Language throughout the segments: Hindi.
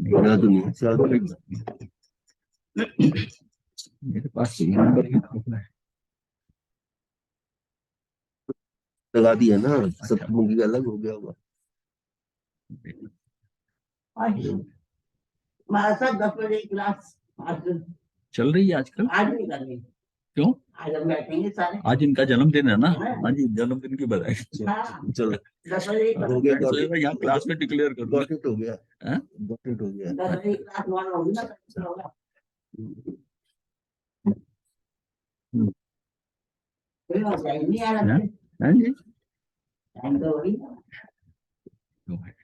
मेरा तो नहीं चल, मेरे पास ये नंबर ही है, लगा दिया ना। सब मुंगी अलग हो गया होगा। हमारा सब 10 बजे क्लास आज चल रही है आजकल। आज नहीं कर रही। क्यों? आज हम बैठेंगे सारे। आज इनका जन्मदिन है ना। हाँ। हाँ जी, जन्मदिन की बधाई। हाँ। चलो 10 बजे हो गया, यहाँ क्लास में डिक्लेयर कर दो। गॉट हो गया, हैं? गॉट हो गया। 10 बजे क्लास वन होगी ना, तो होगा। कोई बात नहीं आ रहा है। हाँ जी, टाइम तो हो रही है।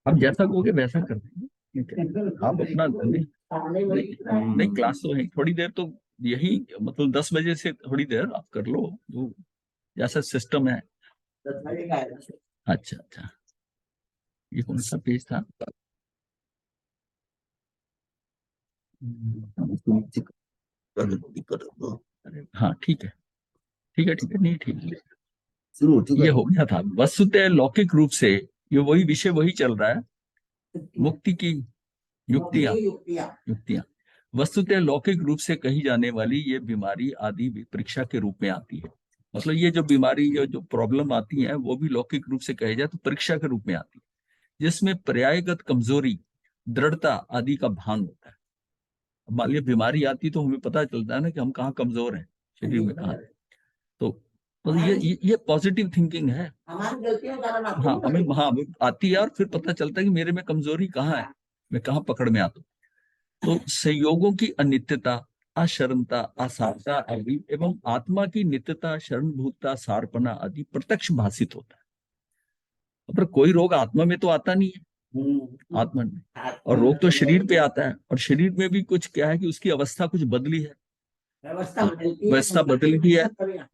अब जैसा कहोगे वैसा कर देंगे। आप अपना नहीं, क्लास तो है थोड़ी देर, तो यही मतलब 10 बजे से थोड़ी देर आप कर लो, जो जैसा सिस्टम है। 10 बजे का है। अच्छा अच्छा, ये कौन सा पेज था? अरे हाँ, ठीक है ठीक है ठीक है, नहीं ठीक है, शुरू हो चुका ये है। हो गया था। वस्तुतः लौकिक रूप से ये वही विषय वही चल रहा है, मुक्ति की युक्तियां। युक्तियां वस्तुतः लौकिक रूप से कही जाने वाली ये बीमारी आदि भी परीक्षा के रूप में आती है। मतलब ये जो बीमारी, जो प्रॉब्लम आती है, वो भी लौकिक रूप से कहे जाए तो परीक्षा के रूप में आती है, जिसमें पर्यायगत कमजोरी, दृढ़ता आदि का भान होता है। अब मान लिया बीमारी आती तो हमें पता चलता है ना कि हम कहाँ कमजोर हैं, शरीर में कहाँ। तो ये पॉजिटिव थिंकिंग है। हमारी गलतियों का कारण हाँ, हमें आती है और फिर पता चलता है कि मेरे में कमजोरी कहाँ है, मैं कहाँ पकड़ में आता हूँ। तो संयोगों की अनित्यता, अशरणता, असारता आदि एवं आत्मा की नित्यता, शरणभूतता, सारपना आदि प्रत्यक्ष भाषित होता है। पर कोई रोग आत्मा में तो आता नहीं है, आत्मा में, और रोग तो शरीर पे आता है, और शरीर में भी कुछ क्या है कि उसकी अवस्था कुछ बदली है, व्यवस्था बदल गई है।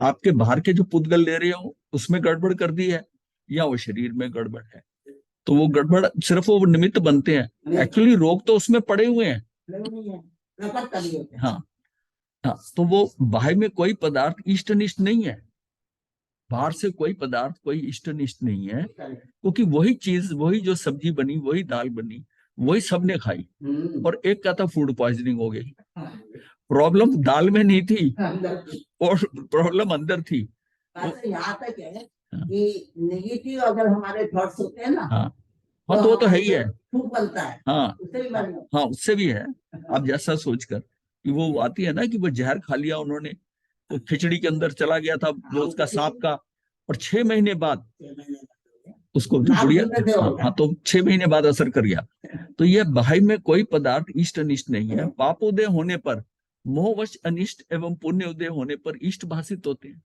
आपके बाहर के जो पुद्गल ले रहे हो उसमें गड़बड़ कर दी है, या वो शरीर में गड़बड़ है, तो वो गड़बड़ सिर्फ वो निमित्त बनते हैं, एक्चुअली रोग तो उसमें पड़े हुए हैं। हाँ हाँ, तो वो बाहर में कोई पदार्थ इष्ट निष्ठ नहीं है, बाहर से कोई पदार्थ कोई इष्ट निष्ठ नहीं है, क्योंकि वही चीज, वही जो सब्जी बनी, वही दाल बनी, वही सबने खाई, और एक का था फूड पॉइजनिंग हो गई। प्रॉब्लम दाल में नहीं थी, और प्रॉब्लम अंदर थी। यहाँ तक है कि नेगेटिव अगर हमारे थॉट्स होते हैं ना, हाँ हाँ, तो वो तो है ही है। बनता है। हाँ उससे भी हाँ, उससे भी है। आप जैसा सोचकर कि वो आती है ना कि वो जहर खा लिया उन्होंने, तो खिचड़ी के अंदर चला गया था वो उसका सांप का, और 6 महीने बाद उसको जो बुढ़िया, हाँ, तो 6 महीने बाद असर कर गया। तो ये बाहर में कोई पदार्थ इष्ट अनिष्ट नहीं है। पापोदय होने पर मोहवश अनिष्ट एवं पुण्य उदय होने पर इष्ट भाषित होते हैं।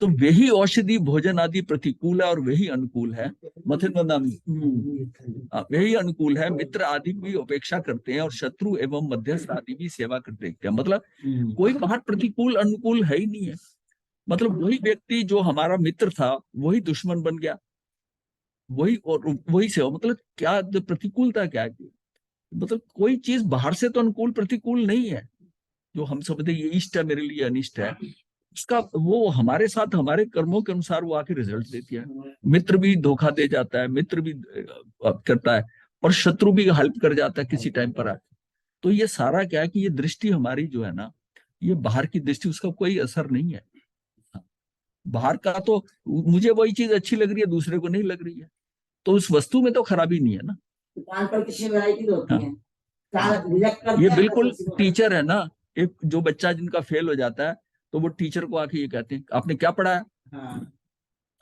तो वही औषधि भोजन आदि प्रतिकूल है और वही अनुकूल है। वही अनुकूल है, मित्र आदि भी उपेक्षा करते हैं और शत्रु एवं मध्यस्थ आदि भी सेवा करते हैं। मतलब कोई बाहर प्रतिकूल अनुकूल है ही नहीं है। मतलब वही व्यक्ति जो हमारा मित्र था वही दुश्मन बन गया, वही और वही सेवा। मतलब क्या प्रतिकूलता क्या है? मतलब कोई चीज बाहर से तो अनुकूल प्रतिकूल नहीं है, जो हम समझते ये इष्ट है मेरे लिए अनिष्ट है, उसका वो हमारे साथ हमारे कर्मों के अनुसार वो आके रिजल्ट देती है। मित्र भी धोखा दे जाता है, मित्र भी करता है, और शत्रु भी हेल्प कर जाता है किसी टाइम पर आके। तो ये सारा क्या है कि ये दृष्टि हमारी जो है ना, ये बाहर की दृष्टि, उसका कोई असर नहीं है। बाहर का तो मुझे वही चीज अच्छी लग रही है, दूसरे को नहीं लग रही है, तो उस वस्तु में तो खराबी नहीं है ना। दुकान पर कितनी वैरायटी होती है। ये बिल्कुल टीचर है ना, एक जो बच्चा जिनका फेल हो जाता है तो वो टीचर को आके ये कहते हैं आपने क्या पढ़ाया,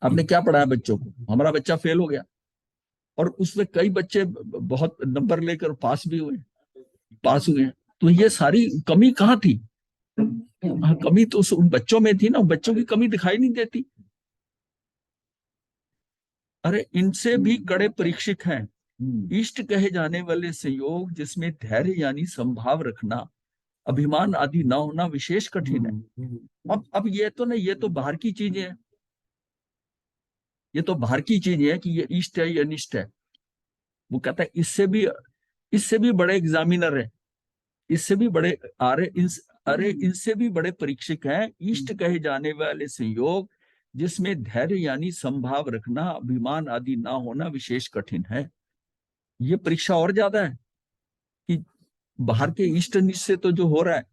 आपने क्या पढ़ाया बच्चों को, हमारा बच्चा फेल हो गया। और उसमें कई बच्चे बहुत नंबर लेकर पास भी हुए, पास हुए हैं। तो ये सारी कमी कहाँ थी? हाँ, कमी तो उन बच्चों में थी ना, बच्चों की कमी दिखाई नहीं देती। अरे इनसे भी कड़े परीक्षक हैं इष्ट कहे जाने वाले संयोग, जिसमें धैर्य यानी संभाव रखना, अभिमान आदि न होना विशेष कठिन है। अब ये तो ना, ये तो बाहर की चीजें है, ये तो बाहर की चीजें है कि ये इष्ट है या अनिष्ट है। वो कहता है इससे भी बड़े एग्जामिनर है, इससे भी बड़े अरे इनसे भी बड़े परीक्षक हैं इष्ट कहे जाने वाले संयोग, जिसमें धैर्य यानी संभाव रखना, अभिमान आदि ना होना विशेष कठिन है। ये परीक्षा और ज्यादा है कि बाहर के इष्ट अनिष्ट से तो जो हो रहा है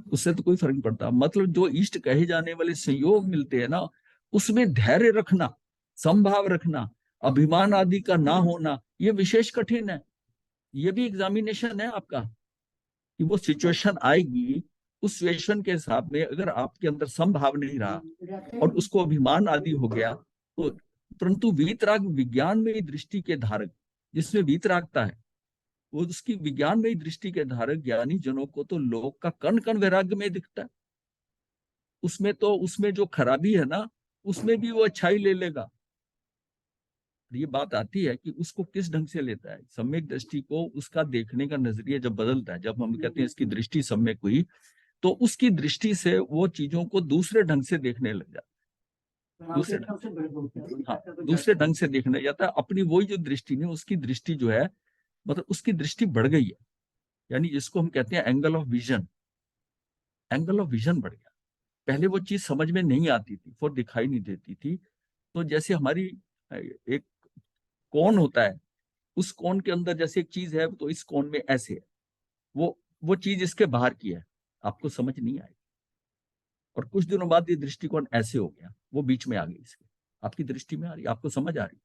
उससे तो कोई फर्क नहीं पड़ता, मतलब जो इष्ट कहे जाने वाले संयोग मिलते हैं ना, उसमें धैर्य रखना, संभाव रखना, अभिमान आदि का ना होना, ये विशेष कठिन है। ये भी एग्जामिनेशन है आपका कि वो सिचुएशन आएगी, उस सिचुएशन के हिसाब में अगर आपके अंदर संभाव नहीं रहा और उसको अभिमान आदि हो गया तो। परंतु वीतराग विज्ञान में दृष्टि के धारक, जिसमें वीतरागता है वो उसकी विज्ञान में दृष्टि के धारक ज्ञानी जनों को तो लोक का कण कण वैराग्य में दिखता है। उसमें जो खराबी है ना, उसमें भी वो अच्छाई ले लेगा। ये बात आती है कि उसको किस ढंग से लेता है। सम्यक दृष्टि को, उसका देखने का नजरिया जब बदलता है, जब हम कहते हैं इसकी दृष्टि सम्यक हुई, तो उसकी दृष्टि से वो चीजों को दूसरे ढंग से देखने लग जाता है। दूसरे ढंग से देखने जाता है। अपनी वही जो दृष्टि नहीं, उसकी दृष्टि जो है, मतलब उसकी दृष्टि बढ़ गई है, यानी जिसको हम कहते हैं angle of vision. Angle of vision बढ़ गया। पहले वो चीज समझ में नहीं आती थी, वो दिखाई नहीं देती थी। तो जैसे हमारी एक कोन होता है, उस कोन के अंदर जैसे एक चीज है, तो इस कोन में ऐसे है, वो चीज इसके बाहर की है, आपको समझ नहीं आएगी। और कुछ दिनों बाद ये दृष्टिकोण ऐसे हो गया, वो बीच में आ गई, इसके आपकी दृष्टि में आ रही, आपको समझ आ रही है।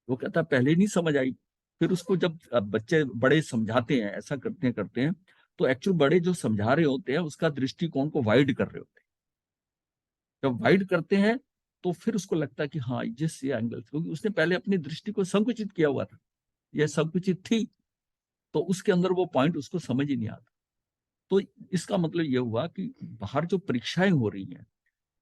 वो कहता है पहले नहीं समझ आई। फिर उसको जब बच्चे बड़े समझाते हैं, ऐसा करते हैं, तो एक्चुअल बड़े जो समझा रहे होते हैं उसका दृष्टिकोण को वाइड कर रहे होते हैं। जब वाइड करते हैं तो फिर उसको लगता है कि हाँ, जिस ये एंगल, क्योंकि उसने पहले अपनी दृष्टि को संकुचित किया हुआ था, यह संकुचित थी, तो उसके अंदर वो पॉइंट उसको समझ ही नहीं आता। तो इसका मतलब ये हुआ कि बाहर जो परीक्षाएं हो रही हैं,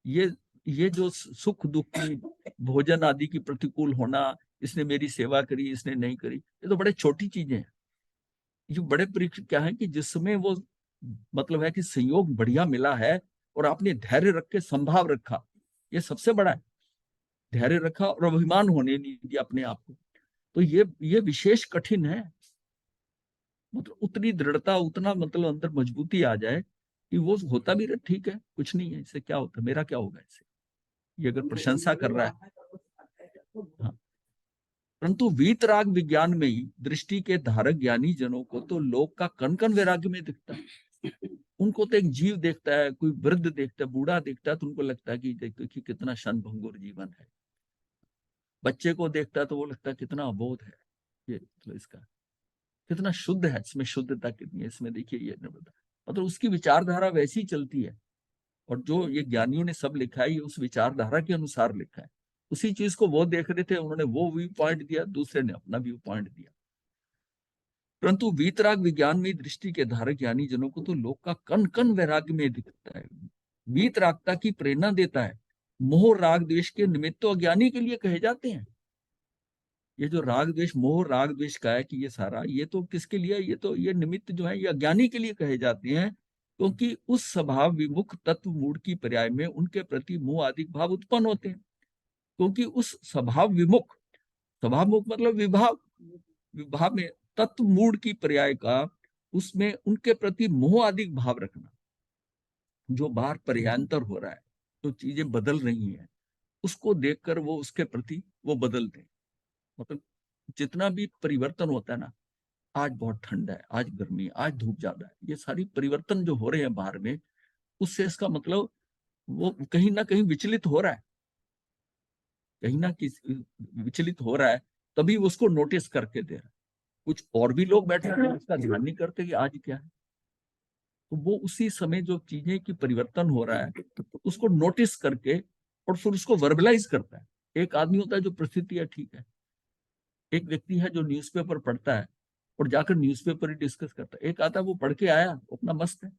ये ये जो सुख दुख की, भोजन आदि की प्रतिकूल होना, इसने मेरी सेवा करी, इसने नहीं करी, ये तो बड़े छोटी चीजें हैं। ये बड़े परीक्षा क्या है कि जिसमें वो मतलब है कि संयोग बढ़िया मिला है और आपने धैर्य रख के संभाव रखा, ये सबसे बड़ा है। धैर्य रखा और अभिमान होने नहीं दिया अपने आप को, तो ये विशेष कठिन है। मतलब उतनी दृढ़ता, उतना मतलब अंदर मजबूती आ जाए कि वो होता भी रहे, ठीक है, कुछ नहीं है, इससे क्या होता, मेरा क्या होगा इससे, ये अगर प्रशंसा कर रहा है। हाँ। परंतु वीतराग विज्ञान में ही दृष्टि के धारक ज्ञानी जनों को तो लोक का कण कण वैराग्य में दिखता है। उनको तो एक जीव देखता है, कोई वृद्ध देखता है, बूढ़ा देखता है, तो उनको लगता है कि देखो कि कितना क्षणभंगुर जीवन है। बच्चे को देखता है तो वो लगता है कितना अबोध है ये, तो इसका कितना शुद्ध है, इसमें शुद्धता कितनी है, इसमें देखिए ये निर्भरता, मतलब उसकी विचारधारा वैसी चलती है। और जो ये ज्ञानियों ने सब लिखा है, ये उस विचारधारा के अनुसार लिखा है। उसी चीज को वो देख रहे थे, उन्होंने वो व्यू पॉइंट दिया, दूसरे ने अपना व्यू पॉइंट दिया। परंतु वीतराग विज्ञान में दृष्टि के धारक ज्ञानी जनों को तो लोक का कण कण वैराग्य में दिखता है। वीतरागता की प्रेरणा देता है। मोह राग द्वेष के निमित्त तो अज्ञानी के लिए कहे जाते हैं। ये जो राग द्वेष, मोह राग द्वेष का है कि ये सारा, ये तो किसके लिए, ये तो ये निमित्त जो है ये अज्ञानी के लिए कहे जाते हैं, क्योंकि उस स्वभाव विमुख तत्व मूड की पर्याय में उनके प्रति मोह आदि भाव उत्पन्न होते हैं। क्योंकि उस स्वभाव विमुख, स्वभाव मुख मतलब विभाव, विभाव में तत्व मूड की पर्याय का, उसमें उनके प्रति मोह आदि भाव रखना। जो बाहर पर्यांतर हो रहा है, जो चीजें बदल रही हैं, उसको देखकर वो उसके प्रति वो बदलते हैं। मतलब जितना भी परिवर्तन होता है ना, आज बहुत ठंड है, आज गर्मी, आज धूप ज्यादा है, ये सारी परिवर्तन जो हो रहे हैं बाहर में, उससे इसका मतलब वो कहीं ना कहीं विचलित हो रहा है, कहीं ना किसी विचलित हो रहा है, तभी उसको नोटिस करके दे रहा है। कुछ और भी लोग बैठे हैं उसका ध्यान नहीं करते कि आज क्या है, तो वो उसी समय जो चीजें की परिवर्तन हो रहा है, तो उसको नोटिस करके और फिर उसको वर्बलाइज करता है। एक आदमी होता है जो परिस्थिति है, ठीक है, एक व्यक्ति है जो न्यूज़पेपर पढ़ता है और जाकर न्यूज़पेपर ही डिस्कस करता है, एक आता है वो पढ़ के आया, अपना मस्त है।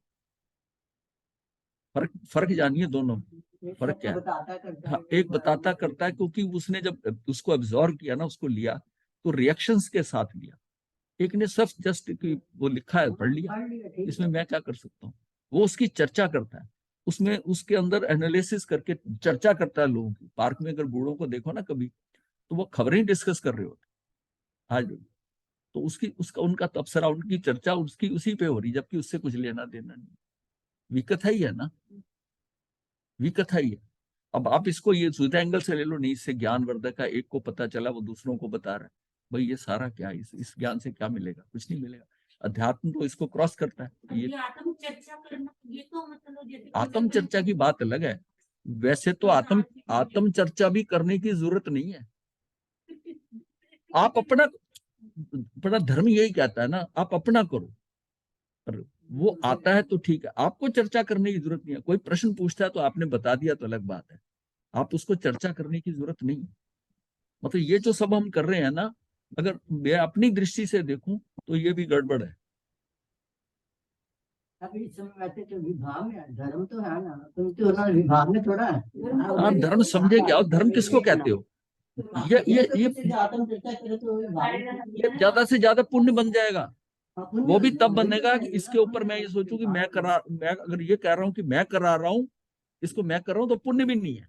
फर्क फर्क जानिए दोनों में, फर्क क्या है। हाँ, एक बताता करता है क्योंकि उसने जब उसको एब्जॉर्व किया ना, उसको लिया, तो रिएक्शंस के साथ लिया। एक ने सब जस्ट कि वो लिखा है पढ़ लिया, इसमें मैं क्या कर सकता हूँ। वो उसकी चर्चा करता है, उसमें उसके अंदर एनालिसिस करके चर्चा करता है लोगों की। पार्क में अगर बूढ़ों को देखो ना कभी, तो वो खबरें डिस्कस कर रहे होते आज भी। तो उसकी उसका उनका तबसरा, उनकी चर्चा उसकी उसी पे हो रही, जबकि उससे कुछ लेना देना नहीं। विकथा ही है ना, विकथा ही है। अब आप इसको ये दूसरे एंगल से ले लो, नहीं इससे ज्ञानवर्धक है, एक को पता चला वो दूसरों को बता रहा है, भाई ये सारा क्या है, इस ज्ञान से क्या मिलेगा? कुछ नहीं मिलेगा। अध्यात्म तो इसको क्रॉस करता है। ये आत्म चर्चा करना, ये तो मतलब जैसे आत्म चर्चा की बात अलग है। वैसे तो आत्म चर्चा भी करने की जरूरत नहीं है। आप अपना धर्म यही कहता है ना, आप अपना करो, पर वो आता है तो ठीक है, आपको चर्चा करने की जरूरत नहीं है। कोई प्रश्न पूछता है तो आपने बता दिया तो अलग बात है, आप उसको चर्चा करने की जरूरत नहीं है। मतलब ये जो सब हम कर रहे हैं ना, अगर मैं अपनी दृष्टि से देखूं तो ये भी गड़बड़ है। अभी इस समय वैसे तो विभाग में धर्म तो है ना, तुम तो ना विभाग में थोड़ा है। आप धर्म समझे क्या? धर्म किसको कहते हो? ये आत्म चर्चा करे तो विभाग में- ये ज्यादा से ज्यादा पुण्य बन जाएगा। वो भी तब बनेगा कि इसके ऊपर मैं ये सोचूं कि मैं अगर ये कह रहा हूं कि मैं करा रहा हूं, इसको मैं कर रहा हूं, तो पुण्य भी नहीं है।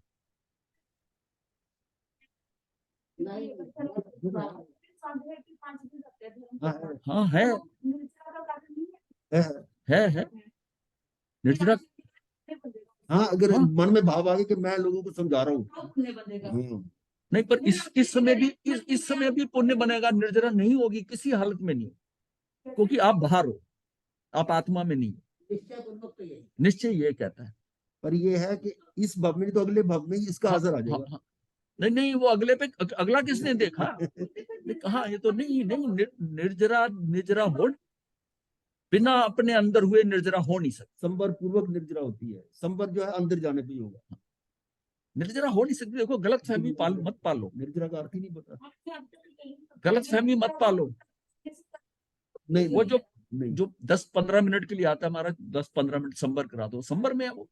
हाँ है है निर्जरा। हाँ, अगर हाँ। मन में भाव आ गया कि मैं लोगों को समझा रहा हूँ। नहीं, पर इस समय भी इस समय भी पुण्य बनेगा, निर्जरा नहीं होगी किसी हालत में नहीं, क्योंकि आप बाहर हो, आप आत्मा में नहीं हो। निश्चयपूर्वक तो यही निश्चय ये कहता है। पर ये है कि इस भव में नहीं तो अगले भव में ही इसका असर आ हाँ, जाएगा। हाँ। नहीं नहीं, वो अगले पे अगला किसने देखा? कहा ये तो नहीं निर्जरा निर्जरा हो, बिना अपने अंदर हुए निर्जरा हो नहीं सकती। संवर पूर्वक निर्जरा होती है, संवर जो है अंदर जाने पे ही होगा। निर्जरा हो नहीं सकती। देखो, गलत फहमी मत पालो, निर्जरा का अर्थ ही नहीं पता। गलत फहमी मत पालो। नहीं वो नहीं, जो 10-15 मिनट के लिए आता है, हमारा 10-15 मिनट संबर करा दो, संबर में है वो,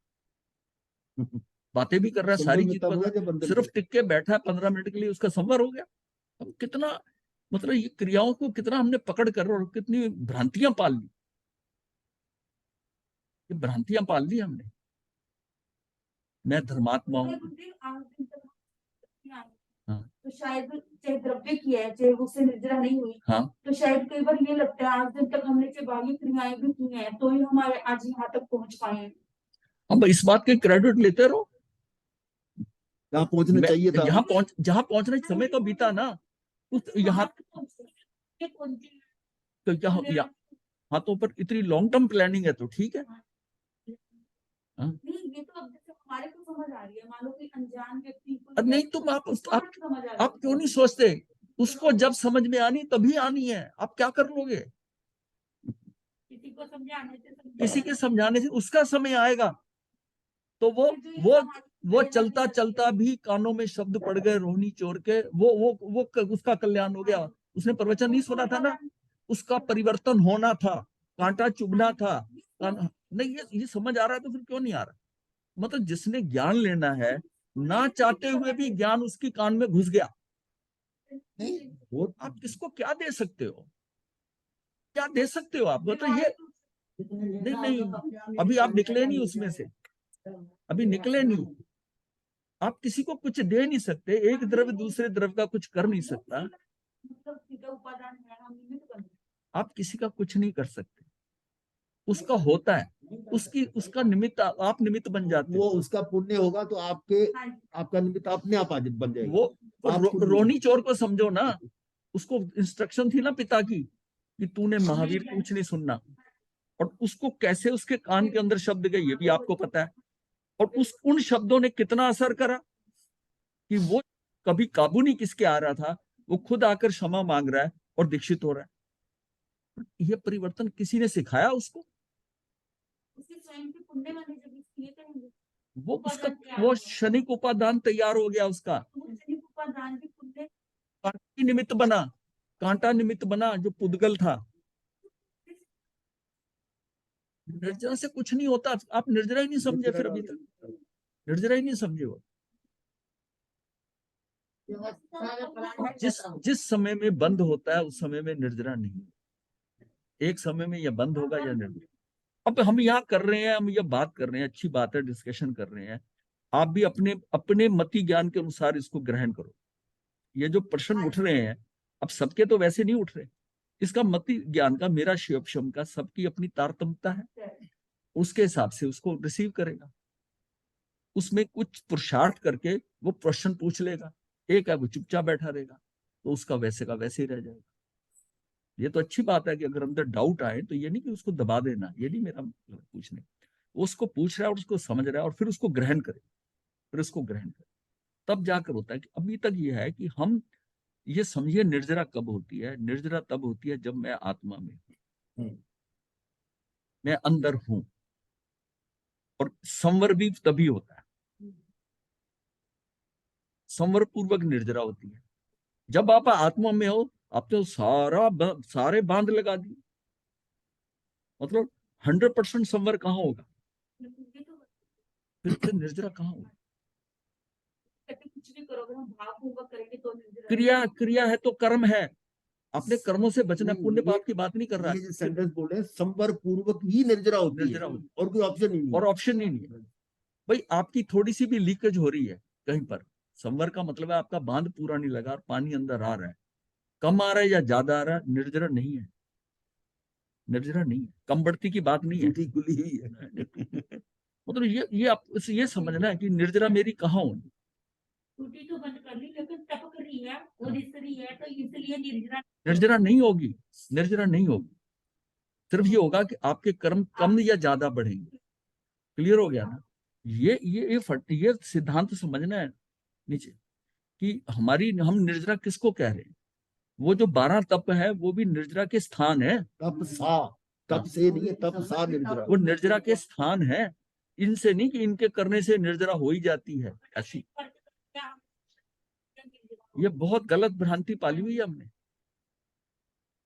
बातें भी कर रहा है, संवर सारी में चीज तब कर होगा रहा जब है, अंदर सिर्फ जाए। टिक के बैठा है 15 मिनट के लिए, उसका संवर हो गया। अब कितना, मतलब ये क्रियाओं को कितना हमने पकड़ कर और कितनी भ्रांतियां पाल ली, ये भ्रांतियां पाल ली हमने। मैं धर्मात्मा हूँ। हाँ। तो शायद चाहे द्रव्य की है, चाहे उससे निर्जरा नहीं हुई, हाँ, तो शायद कई बार ये लगता है आज दिन तक हमने चाहे बाकी क्रियाएं भी की हैं, तो ही हमारे आज यहाँ तक पहुंच पाए हैं। अब इस बात के क्रेडिट लेते रहो। जहाँ पहुंचना चाहिए था। जहां पहुंचने समय तो बीता ना, उस यहाँ तो हाँ, तो पर इतनी लॉन्ग टर्म प्लानिंग है तो ठीक है। हाँ? नहीं, ये तो अब जैसे हमारे को समझ आ रही है, मान लो कि अनजान व्यक्ति को अब नहीं, तुम उसको आप नहीं समझ आ रही। क्यों नहीं सोचते? उसको जब समझ में आनी तभी आनी है, आप क्या कर लोगे? किसी को समझाने से किसी के समझाने से उसका समय आएगा, तो वो चलता चलता भी कानों में शब्द पड़ गए रोहिणी चोर के, वो उसका कल्याण हो गया। उसने प्रवचन नहीं सुना था ना, उसका परिवर्तन होना था, कांटा चुभना था। नहीं, ये समझ आ रहा है तो फिर क्यों नहीं आ रहा? मतलब जिसने ज्ञान लेना है, ना चाहते हुए भी ज्ञान उसकी कान में घुस गया। नहीं, वो आप किसको क्या दे सकते हो? क्या दे सकते हो आप? मतलब ये नहीं, अभी आप निकले नहीं उसमें से, अभी निकले नहीं। आप किसी को कुछ दे नहीं सकते, एक द्रव्य दूसरे द्रव्य का कुछ कर नहीं सकता, मतलब सीधा उपादान है, हम निमित्त बन गए। आप किसी का कुछ नहीं कर सकते। उसका होता है, उसका निमित्त आप निमित्त बन जाते वो हो। उसका पुण्य होगा तो आपका निमित्त अपने आप बन जाएगा। वो आप खुद नहीं। रोनी चोर को समझो ना, उसको इंस्ट्रक्शन थी ना पिता की कि तूने महावीर कुछ नहीं सुनना, और उसको कैसे उसके कान के अंदर शब्द गए ये भी आपको पता है। और उन शब्दों ने कितना असर करा कि वो कभी काबू नहीं किसके आ रहा था, वो खुद आकर क्षमा मांग रहा है और दीक्षित हो रहा है। ये परिवर्तन किसी ने सिखाया उसको? उसके स्वयं के पुण्य वाले जब इसलिए करेंगे, वो क्षणिक उपादान तैयार हो गया उसका, तो वो क्षणिक उपादान के पुण्य कांटा निमित्त बना, कांटा निमित्त बना जो पुद्गल था। निर्जरा से कुछ नहीं होता। आप निर्जरा ही नहीं समझे, फिर अभी तक निर्जरा ही नहीं समझे हो। जिस समय में बंद होता है उस समय में निर्जरा नहीं, एक समय में यह बंद होगा या निर्जरा। अब हम यहाँ कर रहे हैं, हम ये बात कर रहे हैं, अच्छी बात है, डिस्कशन कर रहे हैं। आप भी अपने अपने मति ज्ञान के अनुसार इसको ग्रहण करो। ये जो प्रश्न उठ रहे हैं, अब सबके तो वैसे नहीं उठ रहे। इसका मति ज्ञान का, मेरा शिवम का, सबकी अपनी तारतम्यता है, उसके हिसाब से उसको रिसीव करेगा। उसमें कुछ पुरुषार्थ करके वो प्रश्न पूछ लेगा, एक है वो चुपचाप बैठा रहेगा, तो उसका वैसे का वैसे ही रह जाएगा। ये तो अच्छी बात है कि अगर अंदर डाउट आए तो ये नहीं कि उसको दबा देना, ये नहीं मेरा मतलब पूछने, वो उसको पूछ रहा है और उसको समझ रहा है और फिर उसको ग्रहण करे, फिर उसको ग्रहण करे, तब जाकर होता है। कि अभी तक ये है कि हम ये समझिए निर्जरा कब होती है, निर्जरा तब होती है जब मैं आत्मा में हूं, मैं अंदर हूं। और संवर भी तभी होता है, संवर पूर्वक निर्जरा होती है जब आप आत्मा में हो। आप तो सारे बांध लगा दिए, मतलब 100% संवर कहाँ होगा, फिर निर्जरा कहाँ होगा। कुछ भी करो, अगर हम भावपूर्वक करेंगे तो निर्जरा। क्रिया क्रिया है तो कर्म है, अपने कर्मों से बचना, पुण्य पाप की बात नहीं कर रहा ये है, जो सेंटेंस बोल रहे हैं संवर पूर्वक ही निर्जरा होती निर्जरा है, होती और कोई ऑप्शन ही नहीं और है। ऑप्शन ही नहीं है। भाई आपकी थोड़ी सी भी लीकेज हो रही है कहीं पर, संवर का मतलब है आपका बांध पूरा नहीं लगा और पानी अंदर आ रहा है, कम आ रहा है या ज्यादा आ रहा है, निर्जरा नहीं है, निर्जरा नहीं है, कम बढ़ती की बात नहीं है। टूटी खुली ही है। मतलब ये आप ये समझना है कि निर्जरा मेरी कहाँ होगी। टूटी तो बंद कर ली, लेकिन टपक रही है, वो रिस रही है, तो इसलिए निर्जरा। निर्जरा नहीं होगी, निर्जरा नहीं होगी। सिर्फ ये होगा कि आपके कर्म कम या ज्यादा बढ़ेंगे। क्लियर हो गया ना। ये सिद्धांत समझना है नीचे कि हम निर्जरा किसको कह रहे हैं। वो जो 12 तप है वो भी निर्जरा के स्थान है, तप सा, तप से नहीं है, तप सा निर्जरा। वो निर्जरा के स्थान है। इनसे नहीं कि इनके करने से निर्जरा हो ही जाती है, ऐसी ये बहुत गलत भ्रांति पाली हुई है हमने।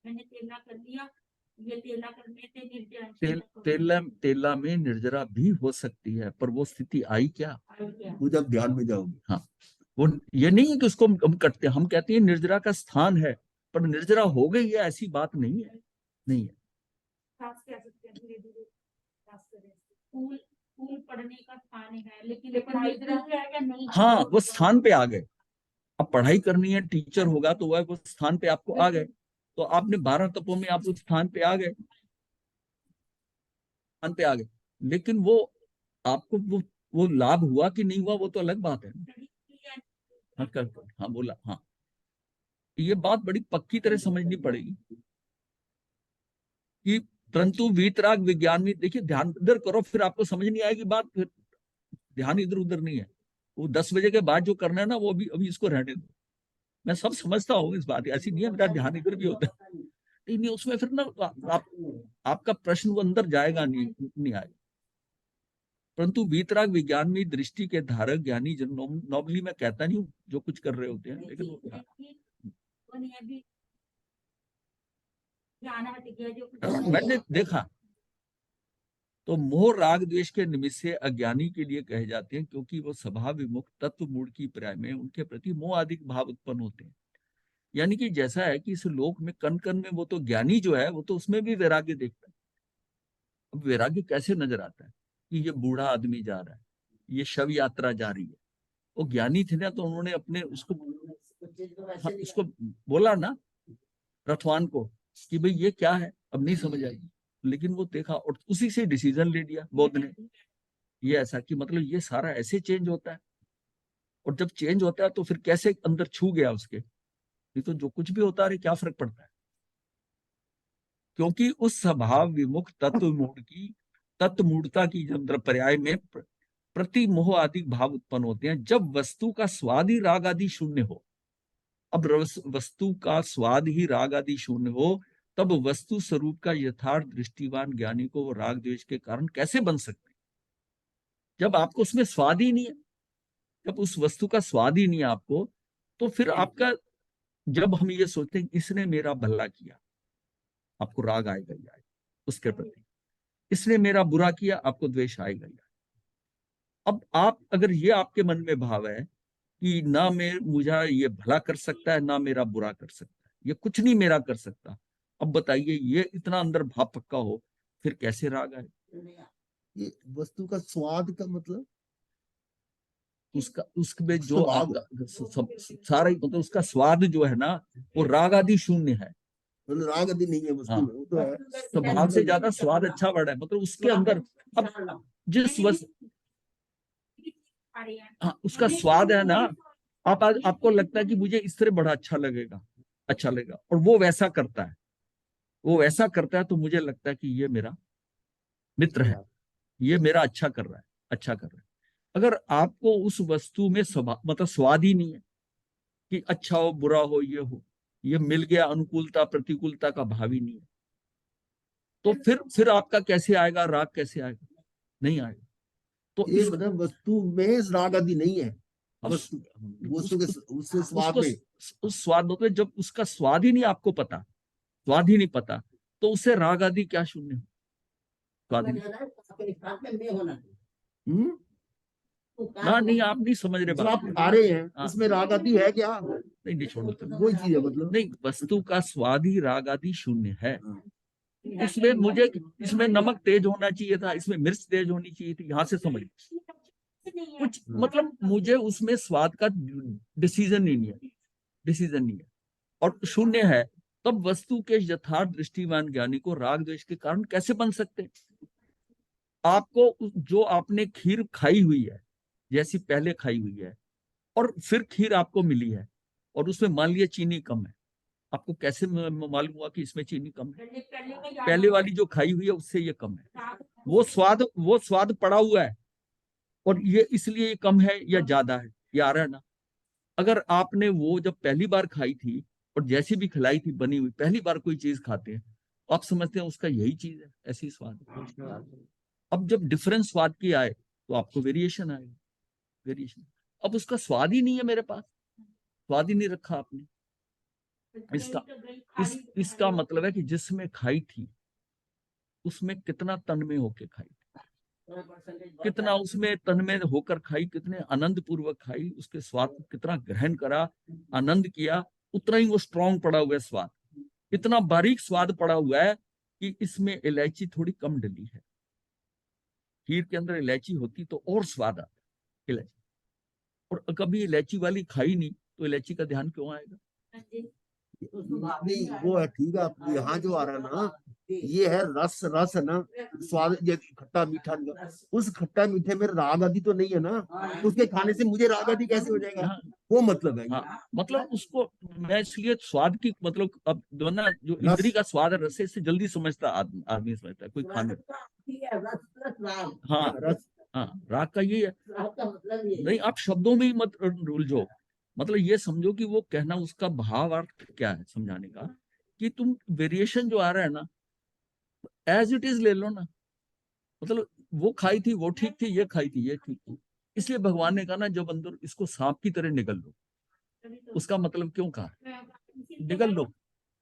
मैंने तेला कर लिया, ये तेला करने से तेला में निर्जरा भी हो सकती है, पर वो स्थिति आई क्या, वो जब ध्यान में जाओगे। हाँ वो ये नहीं है कि उसको हम कटते, हम कहते हैं निर्जरा का स्थान है, पर निर्जरा हो गई है ऐसी बात नहीं है, नहीं है। धीरे धीरे फूल फूल पड़ने का स्थान है, लेकिन निर्जरा है या नहीं। हाँ वो स्थान पे आ गए, अब पढ़ाई करनी है, टीचर होगा तो वह वो स्थान पे आपको आ गए, तो आपने 12 तपों में आप उस स्थान पे आ गए, स्थान पे आ गए। लेकिन वो आपको वो लाभ हुआ कि नहीं हुआ वो तो अलग बात है। हाँ हाँ बोला, हाँ ये बात बड़ी पक्की तरह समझनी पड़ेगी कि परंतु वीतराग विज्ञान में देखिए, ध्यान इधर करो फिर आपको समझ नहीं आएगी बात, फिर ध्यान इधर उधर नहीं है। वो 10 बजे के बाद जो करना है ना वो अभी इसको रहने दो। मैं सब समझता हूँ इस बात, ऐसी नहीं है मेरा ध्यान इधर भी होता है, नहीं उसमें फिर ना आपका प्रश्न वो अंदर जाएगा नहीं आएगा। परंतु वीतराग विज्ञान में दृष्टि के धारक ज्ञानी जन, नॉर्मली मैं कहता नहीं हूँ जो कुछ कर रहे होते हैं, लेकिन मैंने देखा तो मोह राग द्वेष के निमित्त से अज्ञानी के लिए कहे जाते हैं, क्योंकि वो स्वभाव विमुख तत्व मूड की पर्याय में उनके प्रति मोह आदि भाव उत्पन्न होते हैं। यानी कि जैसा है कि इस लोक में कण कण में वो तो ज्ञानी जो है वो तो उसमें भी वैराग्य देखता है। अब वैराग्य कैसे नजर आता है कि ये बूढ़ा आदमी जा रहा है, ये शव यात्रा जा रही है, वो ज्ञानी थे ना तो उन्होंने अपने उसको बोला ना रथवान को कि भाई ये क्या है, अब नहीं समझ आएगी, लेकिन वो देखा और उसी से डिसीजन ले लिया बौद्ध ने। ये ऐसा कि मतलब ये सारा ऐसे चेंज होता है, और जब चेंज होता है तो फिर कैसे अंदर छू गया उसके, ये तो जो कुछ भी होता है क्या फर्क पड़ता है, क्योंकि उस स्वभाव विमुख तत्व मूढ़ता की जब पर्याय में प्रति मोह आदि भाव उत्पन्न होते हैं, जब वस्तु का स्वाद ही राग आदि शून्य हो। अब वस्तु का स्वाद ही राग आदि शून्य हो, तब वस्तु स्वरूप का यथार्थ दृष्टिवान ज्ञानी को वो राग द्वेष के कारण कैसे बन सकते, जब आपको उसमें स्वाद ही नहीं है, जब उस वस्तु का स्वाद ही नहीं है आपको, तो फिर आपका, जब हम ये सोचते हैं इसने मेरा भला किया, आपको राग आएगा ही आएगा उसके प्रति, इसने मेरा बुरा किया, आपको द्वेष आएगा ही। अब आप अगर ये आपके मन में भाव है कि ना मुझे ये भला कर सकता है ना मेरा बुरा कर सकता है, ये कुछ नहीं मेरा कर सकता, अब बताइए ये इतना अंदर भाव पक्का हो फिर कैसे राग आए। ये वस्तु का स्वाद का मतलब उसमें जो सारा मतलब उसका स्वाद जो है ना वो राग आदि शून्य है, मतलब राग आदि नहीं है वस्तु में, वो तो है। स्वभाव से ज्यादा स्वाद अच्छा बढ़ा है, मतलब उसके अंदर अब जिस वस्तु खा रहे हैं। हाँ, उसका स्वाद है ना, आपको लगता है कि मुझे इस तरह बड़ा अच्छा लगेगा, अच्छा लगेगा, और वो वैसा करता है, वो वैसा करता है, तो मुझे लगता है कि ये मेरा मित्र है, ये मेरा अच्छा कर रहा है, अच्छा कर रहा है। अगर आपको उस वस्तु में मतलब स्वाद ही नहीं है कि अच्छा हो बुरा हो, ये मिल गया, अनुकूलता प्रतिकूलता का भाव ही नहीं है, तो फिर आपका कैसे आएगा राग, कैसे आएगा? नहीं आएगा। तो ये मतलब वस्तु में राग आदि नहीं है, वस्तु वस्तु के उससे स्वाद उसको में। उस स्वाद मतलब जब उसका स्वाद ही नहीं आपको पता, स्वाद ही नहीं पता, तो उससे राग आदि क्या शून्य, स्वाद ही नहीं। आपके निष्ठांत में मैं होना हम्म तो ना नहीं, आप नहीं समझ रहे जो बात। आप खा रहे हैं हाँ। उसमें राग आदि है क्या? नहीं नहीं, छोड़ो तो। वही चीज है मतलब। नहीं, वस्तु का स्वाद ही राग आदि शून्य है। चाहिए। उसमें मुझे, इसमें नमक तेज होना चाहिए था, इसमें मिर्च तेज होनी चाहिए थी, यहाँ से समझ कुछ मतलब मुझे उसमें स्वाद का डिसीजन ही नहीं है, डिसीजन नहीं है, और शून्य है। तब वस्तु के यथार्थ दृष्टिवान ज्ञानी को राग द्वेष के कारण कैसे बन सकते? आपको जो आपने खीर खाई हुई है, जैसी पहले खाई हुई है, और फिर खीर आपको मिली है, और उसमें मान लिया चीनी कम है, आपको कैसे मालूम हुआ कि इसमें चीनी कम है? पहले वाली जो खाई हुई है उससे ये कम है। वो स्वाद पड़ा हुआ है, और ये इसलिए ये कम है या ज्यादा है, ये आ रहा है ना। अगर आपने वो जब पहली बार खाई थी और जैसी भी खिलाई थी बनी हुई, पहली बार कोई चीज खाते हैं, आप समझते हैं उसका यही चीज है, ऐसी स्वाद है। अब जब डिफरेंस स्वाद की आए तो आपको वेरिएशन आएगा, वेरिएशन। अब उसका स्वाद ही नहीं है मेरे पास, स्वाद ही नहीं रखा आपने। इसका मतलब है कि जिसमें खाई थी उसमें कितना तन में होके खाई, कितना उसमें तन में होकर खाई, कितने आनंद पूर्वक खाई, उसके स्वाद को कितना ग्रहण करा, आनंद किया, उतना ही वो स्ट्रांग पड़ा हुआ है स्वाद। इतना बारीक स्वाद पड़ा हुआ है कि इसमें इलायची थोड़ी कम डली है। खीर के अंदर इलायची होती तो और स्वाद आता इलायची, और कभी इलायची वाली खाई नहीं तो इलायची का ध्यान क्यों आएगा? नहीं वो है ठीक है, आप यहाँ जो आ रहा है ना, ये है रस, रस है ना, स्वाद, ये खट्टा मीठा। उस खट्टा मीठे में राग आदि तो नहीं है ना, उसके खाने से मुझे राग आदि कैसे हो जाएगा? हाँ, वो मतलब है। हाँ, मतलब उसको मैं इसलिए स्वाद की मतलब अब जो ना जो रस। इंद्री का स्वाद है, रसे से जल्दी समझता आदमी समझता है कोई खाने। हाँ, रस। हाँ, राग का ये है। का मतलब ये नहीं, आप शब्दों में ही मत उलझो, मतलब ये समझो कि वो कहना, उसका भाव अर्थ क्या है समझाने का, कि तुम वेरिएशन जो आ रहा है ना, एज इट इज ले लो ना। मतलब वो खाई थी वो ठीक थी, ये खाई थी ये ठीक थी, इसलिए भगवान ने कहा ना, जब अंदर इसको सांप की तरह निगल लो। उसका मतलब क्यों कहा निगल लो?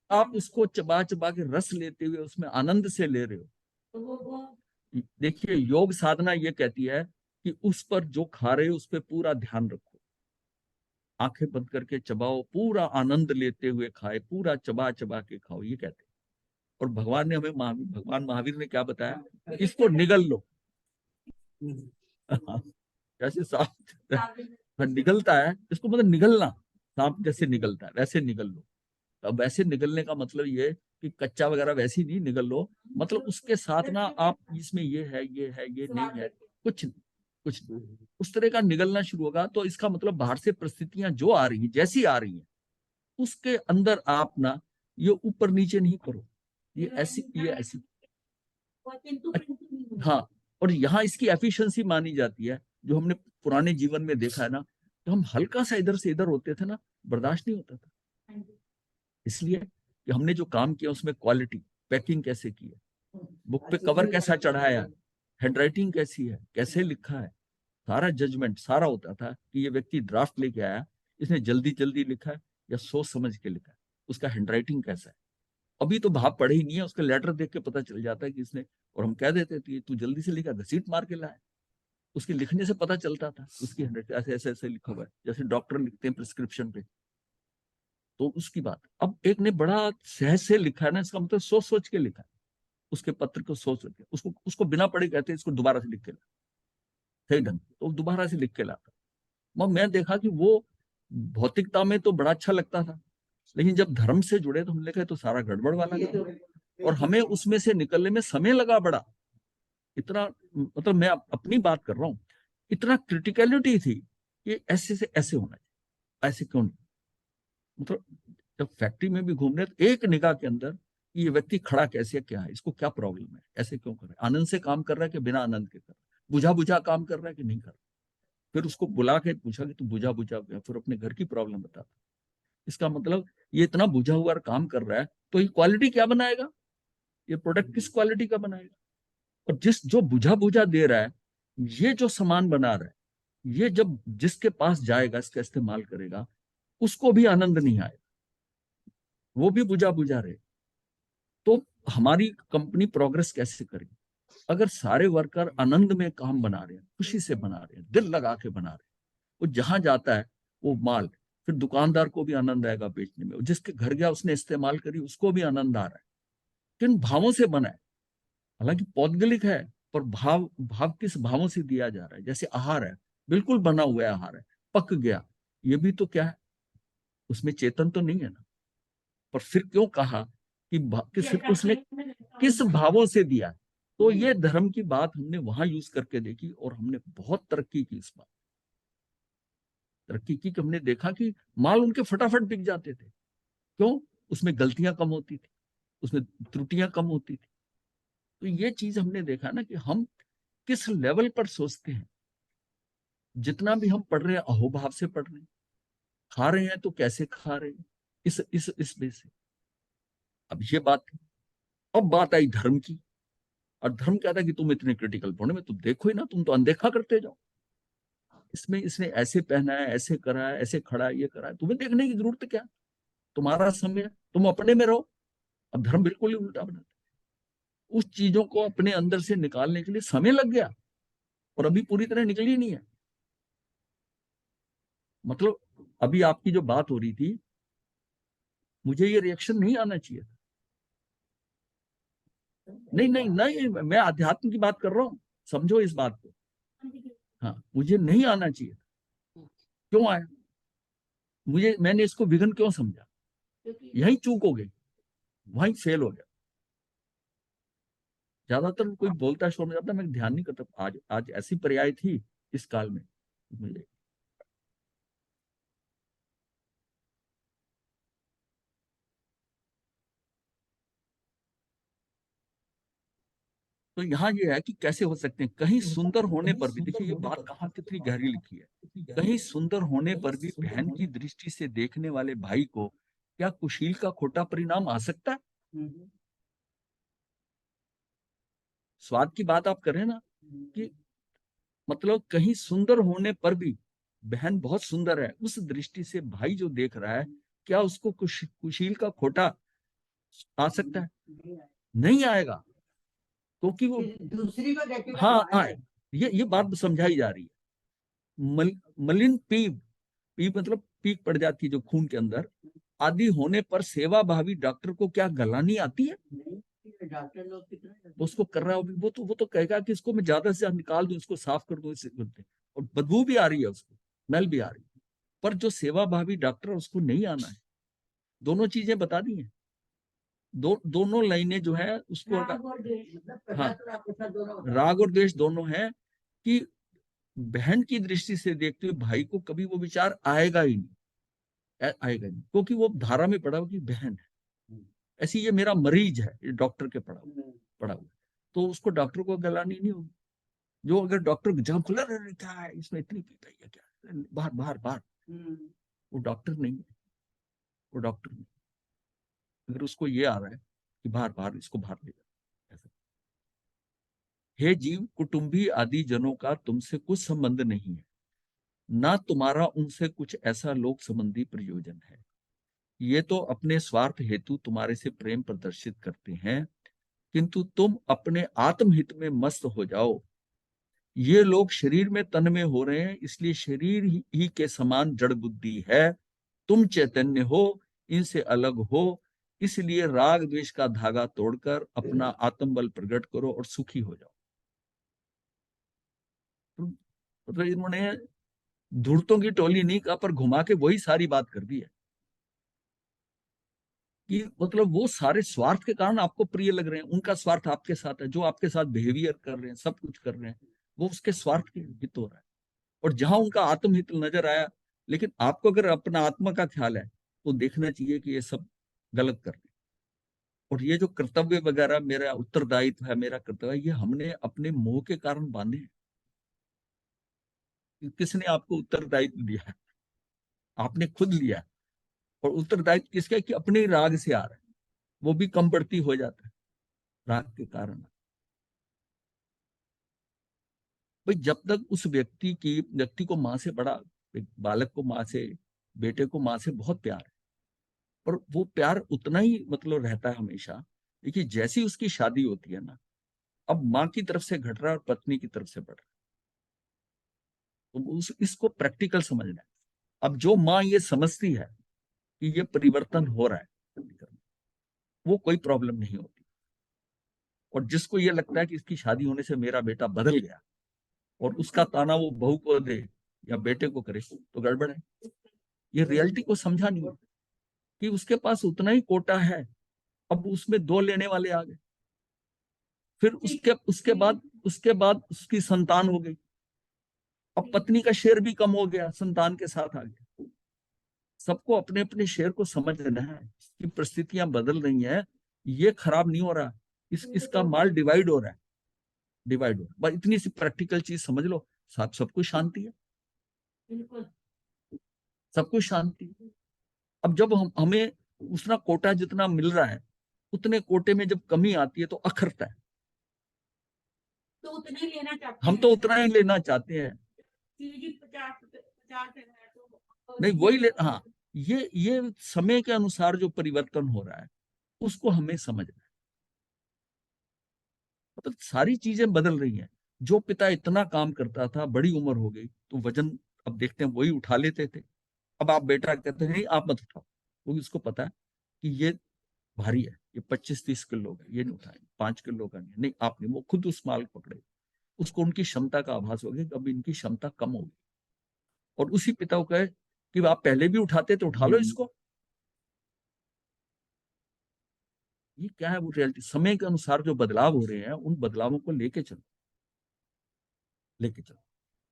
आप उसको चबा चबा के रस लेते हुए उसमें आनंद से ले रहे हो। देखिए, योग साधना ये कहती है कि उस पर जो खा रहे हो उस पर पूरा ध्यान रखो, आंखें बंद करके चबाओ, पूरा आनंद लेते हुए खाए, पूरा चबा चबा के खाओ, ये कहते हैं। और भगवान ने हमें भगवान महावीर ने क्या बताया? इसको निगल लो। जैसे सांप निगलता है, इसको मतलब निगलना, सांप जैसे निगलता है वैसे निगल लो। अब वैसे निगलने का मतलब ये है कि कच्चा वगैरह वैसे ही नहीं निगल लो, मतलब उसके साथ ना आप इसमें ये है ये है ये नहीं है, कुछ नहीं, कुछ नहीं, उस तरह का निगलना शुरू होगा। तो इसका मतलब बाहर से परिस्थितियां जो आ रही है, जैसी आ रही हैं, उसके अंदर आप ना ये ऊपर नीचे नहीं करो, ये ऐसी ये ऐसी। हाँ, और यहाँ इसकी एफिशिएंसी मानी जाती है, जो हमने पुराने जीवन में देखा है ना, तो हम हल्का सा इधर से इधर होते थे ना, बर्दाश्त नहीं होता था, इसलिए कि हमने जो काम किया उसमें क्वालिटी, पैकिंग कैसे की है, बुक पे कवर कैसा चढ़ाया, हैंडराइटिंग कैसी है, कैसे लिखा है, सारा जजमेंट सारा होता था कि ये व्यक्ति ड्राफ्ट लेके आया, इसने जल्दी जल्दी लिखा है या सोच समझ के लिखा है, उसका हैंडराइटिंग कैसा है। अभी तो भाव पढ़े ही नहीं है, उसका लेटर देख के पता चल जाता है कि इसने, और हम कह देते थे तू जल्दी से लिखा, घसीट मार के लाया, उसके लिखने से पता चलता था उसकी हैंडराइटिंग ऐसे ऐसे ऐसे लिखा हुआ है, जैसे डॉक्टर लिखते हैं प्रिस्क्रिप्शन पे। तो उसकी बात, अब एक ने बड़ा सहज से लिखा है ना, इसका मतलब सोच सोच के लिखा है, उसके पत्र को सोच सोच के, उसको उसको बिना पढ़े कहते हैं इसको दोबारा से लिख के ला, सही ढंग, तो दोबारा से लिख के लाता। मैं देखा कि वो भौतिकता में तो बड़ा अच्छा लगता था, लेकिन जब धर्म से जुड़े तो हमने देखा तो सारा गड़बड़ वाला था, और हमें उसमें से निकलने में समय लगा बड़ा, इतना, मतलब मैं अपनी बात कर रहा हूँ, इतना क्रिटिकलिटी थी कि ऐसे से ऐसे होना चाहिए, ऐसे क्यों नहीं। मतलब जब फैक्ट्री में भी घूम रहे तो एक निगाह के अंदर ये व्यक्ति खड़ा कैसे है, क्या है, इसको क्या प्रॉब्लम है, ऐसे क्यों कर रहा है, आनंद से काम कर रहा है कि बिना आनंद के कर रहा है, बुझा बुझा काम कर रहा है कि नहीं कर रहा। फिर उसको बुला के पूछा कि तू बुझा बुझा गया, फिर अपने घर की प्रॉब्लम बता। इसका मतलब ये इतना बुझा हुआ काम कर रहा है तो ये क्वालिटी क्या बनाएगा, ये प्रोडक्ट किस क्वालिटी का बनाएगा। और जिस जो बुझा बुझा दे रहा है, ये जो सामान बना रहा है, ये जब जिसके पास जाएगा, इसका इस्तेमाल करेगा, उसको भी आनंद नहीं आएगा, वो भी बुझा बुझा रहे। तो हमारी कंपनी प्रोग्रेस कैसे करेगी अगर सारे वर्कर आनंद में काम बना रहे हैं, खुशी से बना रहे हैं, दिल लगा के बना रहे हैं। वो जहां जाता है वो माल, फिर दुकानदार को भी आनंद आएगा बेचने में, जिसके घर गया उसने इस्तेमाल करी उसको भी आनंद आ रहा है। किन भावों से बना है, हालांकि पौद्गलिक है, पर भाव भाव किस भावों से दिया जा रहा है। जैसे आहार है, बिल्कुल बना हुआ है आहार है, पक गया, ये भी तो क्या है, उसमें चेतन तो नहीं है ना। पर फिर क्यों कहा कि सिर्फ उसने किस भावों से दिया। तो ये धर्म की बात हमने वहां यूज करके देखी और हमने बहुत तरक्की की। इस बात तरक्की की कि हमने देखा कि माल उनके फटाफट बिक जाते थे। क्यों, उसमें गलतियां कम होती थी, उसमें त्रुटियां कम होती थी। तो ये चीज हमने देखा ना कि हम किस लेवल पर सोचते हैं। जितना भी हम पढ़ रहे हैं अहोभाव से पढ़ रहे हैं, खा रहे हैं तो कैसे खा रहे हैं, इस बेस से। अब ये बात थी। अब बात आई धर्म की, और धर्म कहता है कि तुम इतने क्रिटिकल पढ़ने में तुम देखो ही ना, तुम तो अनदेखा करते जाओ। इसमें इसने ऐसे पहना है, ऐसे करा है, ऐसे खड़ा है, ये करा है, तुम्हें देखने की जरूरत क्या, तुम्हारा समय, तुम अपने में रहो। अब धर्म बिल्कुल ही उल्टा बना, उस चीजों को अपने अंदर से निकालने के लिए समय लग गया और अभी पूरी तरह निकली नहीं है। मतलब अभी आपकी जो बात हो रही थी, मुझे ये रिएक्शन नहीं आना चाहिए था। नहीं नहीं नहीं, मैं अध्यात्म की बात कर रहा हूं, समझो इस बात को। हाँ, मुझे नहीं आना चाहिए था। क्यों आया, मैंने इसको विघन क्यों समझा, यही चूक हो गई, वहीं फेल हो गया। ज्यादातर कोई बोलता है, शोर में जाता, मैं ध्यान नहीं करता। आज आज ऐसी पर्याय थी इस काल में मुझे। तो यहाँ ये है कि कैसे हो सकते हैं, कहीं सुंदर होने पर भी, देखिए ये बात कहाँ कितनी गहरी लिखी है, कहीं सुंदर होने पर भी बहन की दृष्टि से देखने वाले भाई को क्या कुशील का खोटा परिणाम आ सकता है। स्वाद की बात आप करें ना, कि मतलब कहीं सुंदर होने पर भी बहन बहुत सुंदर है, उस दृष्टि से भाई जो देख रहा है, क्या उसको कुशील का खोटा आ सकता है, नहीं आएगा। क्योंकि वो दूसरी को देखेगा तो हाँ हाँ, आएगा। ये बात समझाई जा रही है। मलिन पीप, पीप मतलब पीक पड़ जाती है जो खून के अंदर आदि होने पर सेवा भावी डॉक्टर को क्या गलानी आती है। नहीं, डॉक्टर लोग कितने वो उसको कर रहा है, वो तो कहेगा कि इसको मैं ज्यादा से ज्यादा निकाल दूं, इसको साफ कर दूं, इससे बोलते। और बदबू भी आ रही है उसको, स्मेल भी आ रही है, पर जो सेवा भावी डॉक्टर उसको नहीं आना है। दोनों चीजें बता दी हैं, दोनों लाइनें जो है उसको मतलब हाँ, 50 दोनों राग और द्वेष दोनों है कि बहन की दृष्टि से देखते हुए भाई को कभी वो विचार आएगा ही नहीं, आएगा नहीं, क्योंकि वो धारा में पड़ा हुआ कि बहन है ऐसी, ये मेरा मरीज है, ये डॉक्टर के पड़ा हुआ, तो उसको डॉक्टर को गलानी नहीं होगी। जो अगर डॉक्टर जब खुला क्या है इसमें इतनी पीता है क्या, बाहर बाहर बाहर, वो डॉक्टर नहीं है, वो डॉक्टर नहीं। अगर उसको ये आ रहा है कि बाहर बाहर, इसको बाहर ले जाओ ऐसा। हे जीव, कुटुंबी आदि जनों का तुमसे कुछ संबंध नहीं है, ना तुम्हारा उनसे कुछ ऐसा लोक संबंधी प्रयोजन है। ये तो अपने स्वार्थ हेतु तुम्हारे से प्रेम प्रदर्शित करते हैं, किंतु तुम अपने आत्महित में मस्त हो जाओ। ये लोग शरीर में तन में हो रहे हैं, इसलिए शरीर ही के समान जड़ बुद्धि है। तुम चैतन्य हो, इनसे अलग हो, इसलिए राग द्वेष का धागा तोड़कर अपना आत्मबल प्रकट करो और सुखी हो जाओ। मतलब इन्होंने धूर्तों की टोली नहीं कहा, पर घुमा के वही सारी बात कर दी है कि मतलब वो सारे स्वार्थ के कारण आपको प्रिय लग रहे हैं, उनका स्वार्थ आपके साथ है, जो आपके साथ बिहेवियर कर रहे हैं, सब कुछ कर रहे हैं, वो उसके स्वार्थ के हित हो रहा है। और जहां उनका आत्महित नजर आया, लेकिन आपको अगर अपना आत्मा का ख्याल है तो देखना चाहिए कि ये सब गलत कर रहे हैं। और ये जो कर्तव्य वगैरह, मेरा उत्तरदायित्व है, मेरा कर्तव्य, ये हमने अपने मोह के कारण बांधे हैं। किसने आपको उत्तरदायित्व दिया है? आपने खुद लिया है। और उत्तरदायित्व किसका है? कि अपने ही राग से आ रहा है, वो भी कम बढ़ती हो जाता है राग के कारण। भाई जब तक उस व्यक्ति को माँ से बड़ा, एक बालक को माँ से, बेटे को माँ से बहुत प्यार है, पर वो प्यार उतना ही मतलब रहता है हमेशा। देखिए जैसी उसकी शादी होती है ना, अब माँ की तरफ से घट रहा है और पत्नी की तरफ से बढ़ रहा है, तो इसको प्रैक्टिकल समझना है। अब जो माँ ये समझती है कि ये परिवर्तन हो रहा है, वो कोई प्रॉब्लम नहीं होती। और जिसको ये लगता है कि इसकी शादी होने से मेरा बेटा बदल गया, और उसका ताना वो बहू को दे या बेटे को करे, तो गड़बड़ है। ये रियलिटी को समझा नहीं कि उसके पास उतना ही कोटा है, अब उसमें दो लेने वाले आ गए, फिर उसके बाद उसकी संतान हो गई, अब पत्नी का शेर भी कम हो गया, संतान के साथ आ गया। सबको अपने अपने शेर को समझना है कि परिस्थितियां बदल रही हैं, ये खराब नहीं हो रहा, इसका माल डिवाइड हो रहा है, डिवाइड हो रहा है। बस इतनी सी प्रैक्टिकल चीज समझ लो, सब कुछ शांति है, बिल्कुल। सब कुछ शांति है। अब जब हमें उतना कोटा जितना मिल रहा है, उतने कोटे में जब कमी आती है तो अखरता है। तो उतना ही लेना चाहते हम हैं। तो उतना ही लेना चाहते हैं। चीज 50 है तो नहीं वही हाँ, ये समय के अनुसार जो परिवर्तन हो रहा है उसको हमें समझना है। मतलब सारी चीजें बदल रही हैं। जो पिता इतना काम करता था, बड़ी उम्र हो गई तो वजन, अब देखते हैं वही उठा लेते थे। अब आप बेटा कहते हैं नहीं आप मत उठाओ, क्योंकि उसको पता है कि ये भारी है, ये 25-30 किलो का, ये नहीं उठाएंगे, 5 किलो का नहीं, नहीं आप नहीं। वो खुद उस माल पकड़े, उसको उनकी क्षमता का आभास हो गया कि अब इनकी क्षमता कम होगी। और उसी पिता को कहे कि आप पहले भी उठाते तो उठा लो इसको। ये क्या है? वो रियलिटी, समय के अनुसार जो बदलाव हो रहे हैं उन बदलावों को लेके चलो, लेके चलो।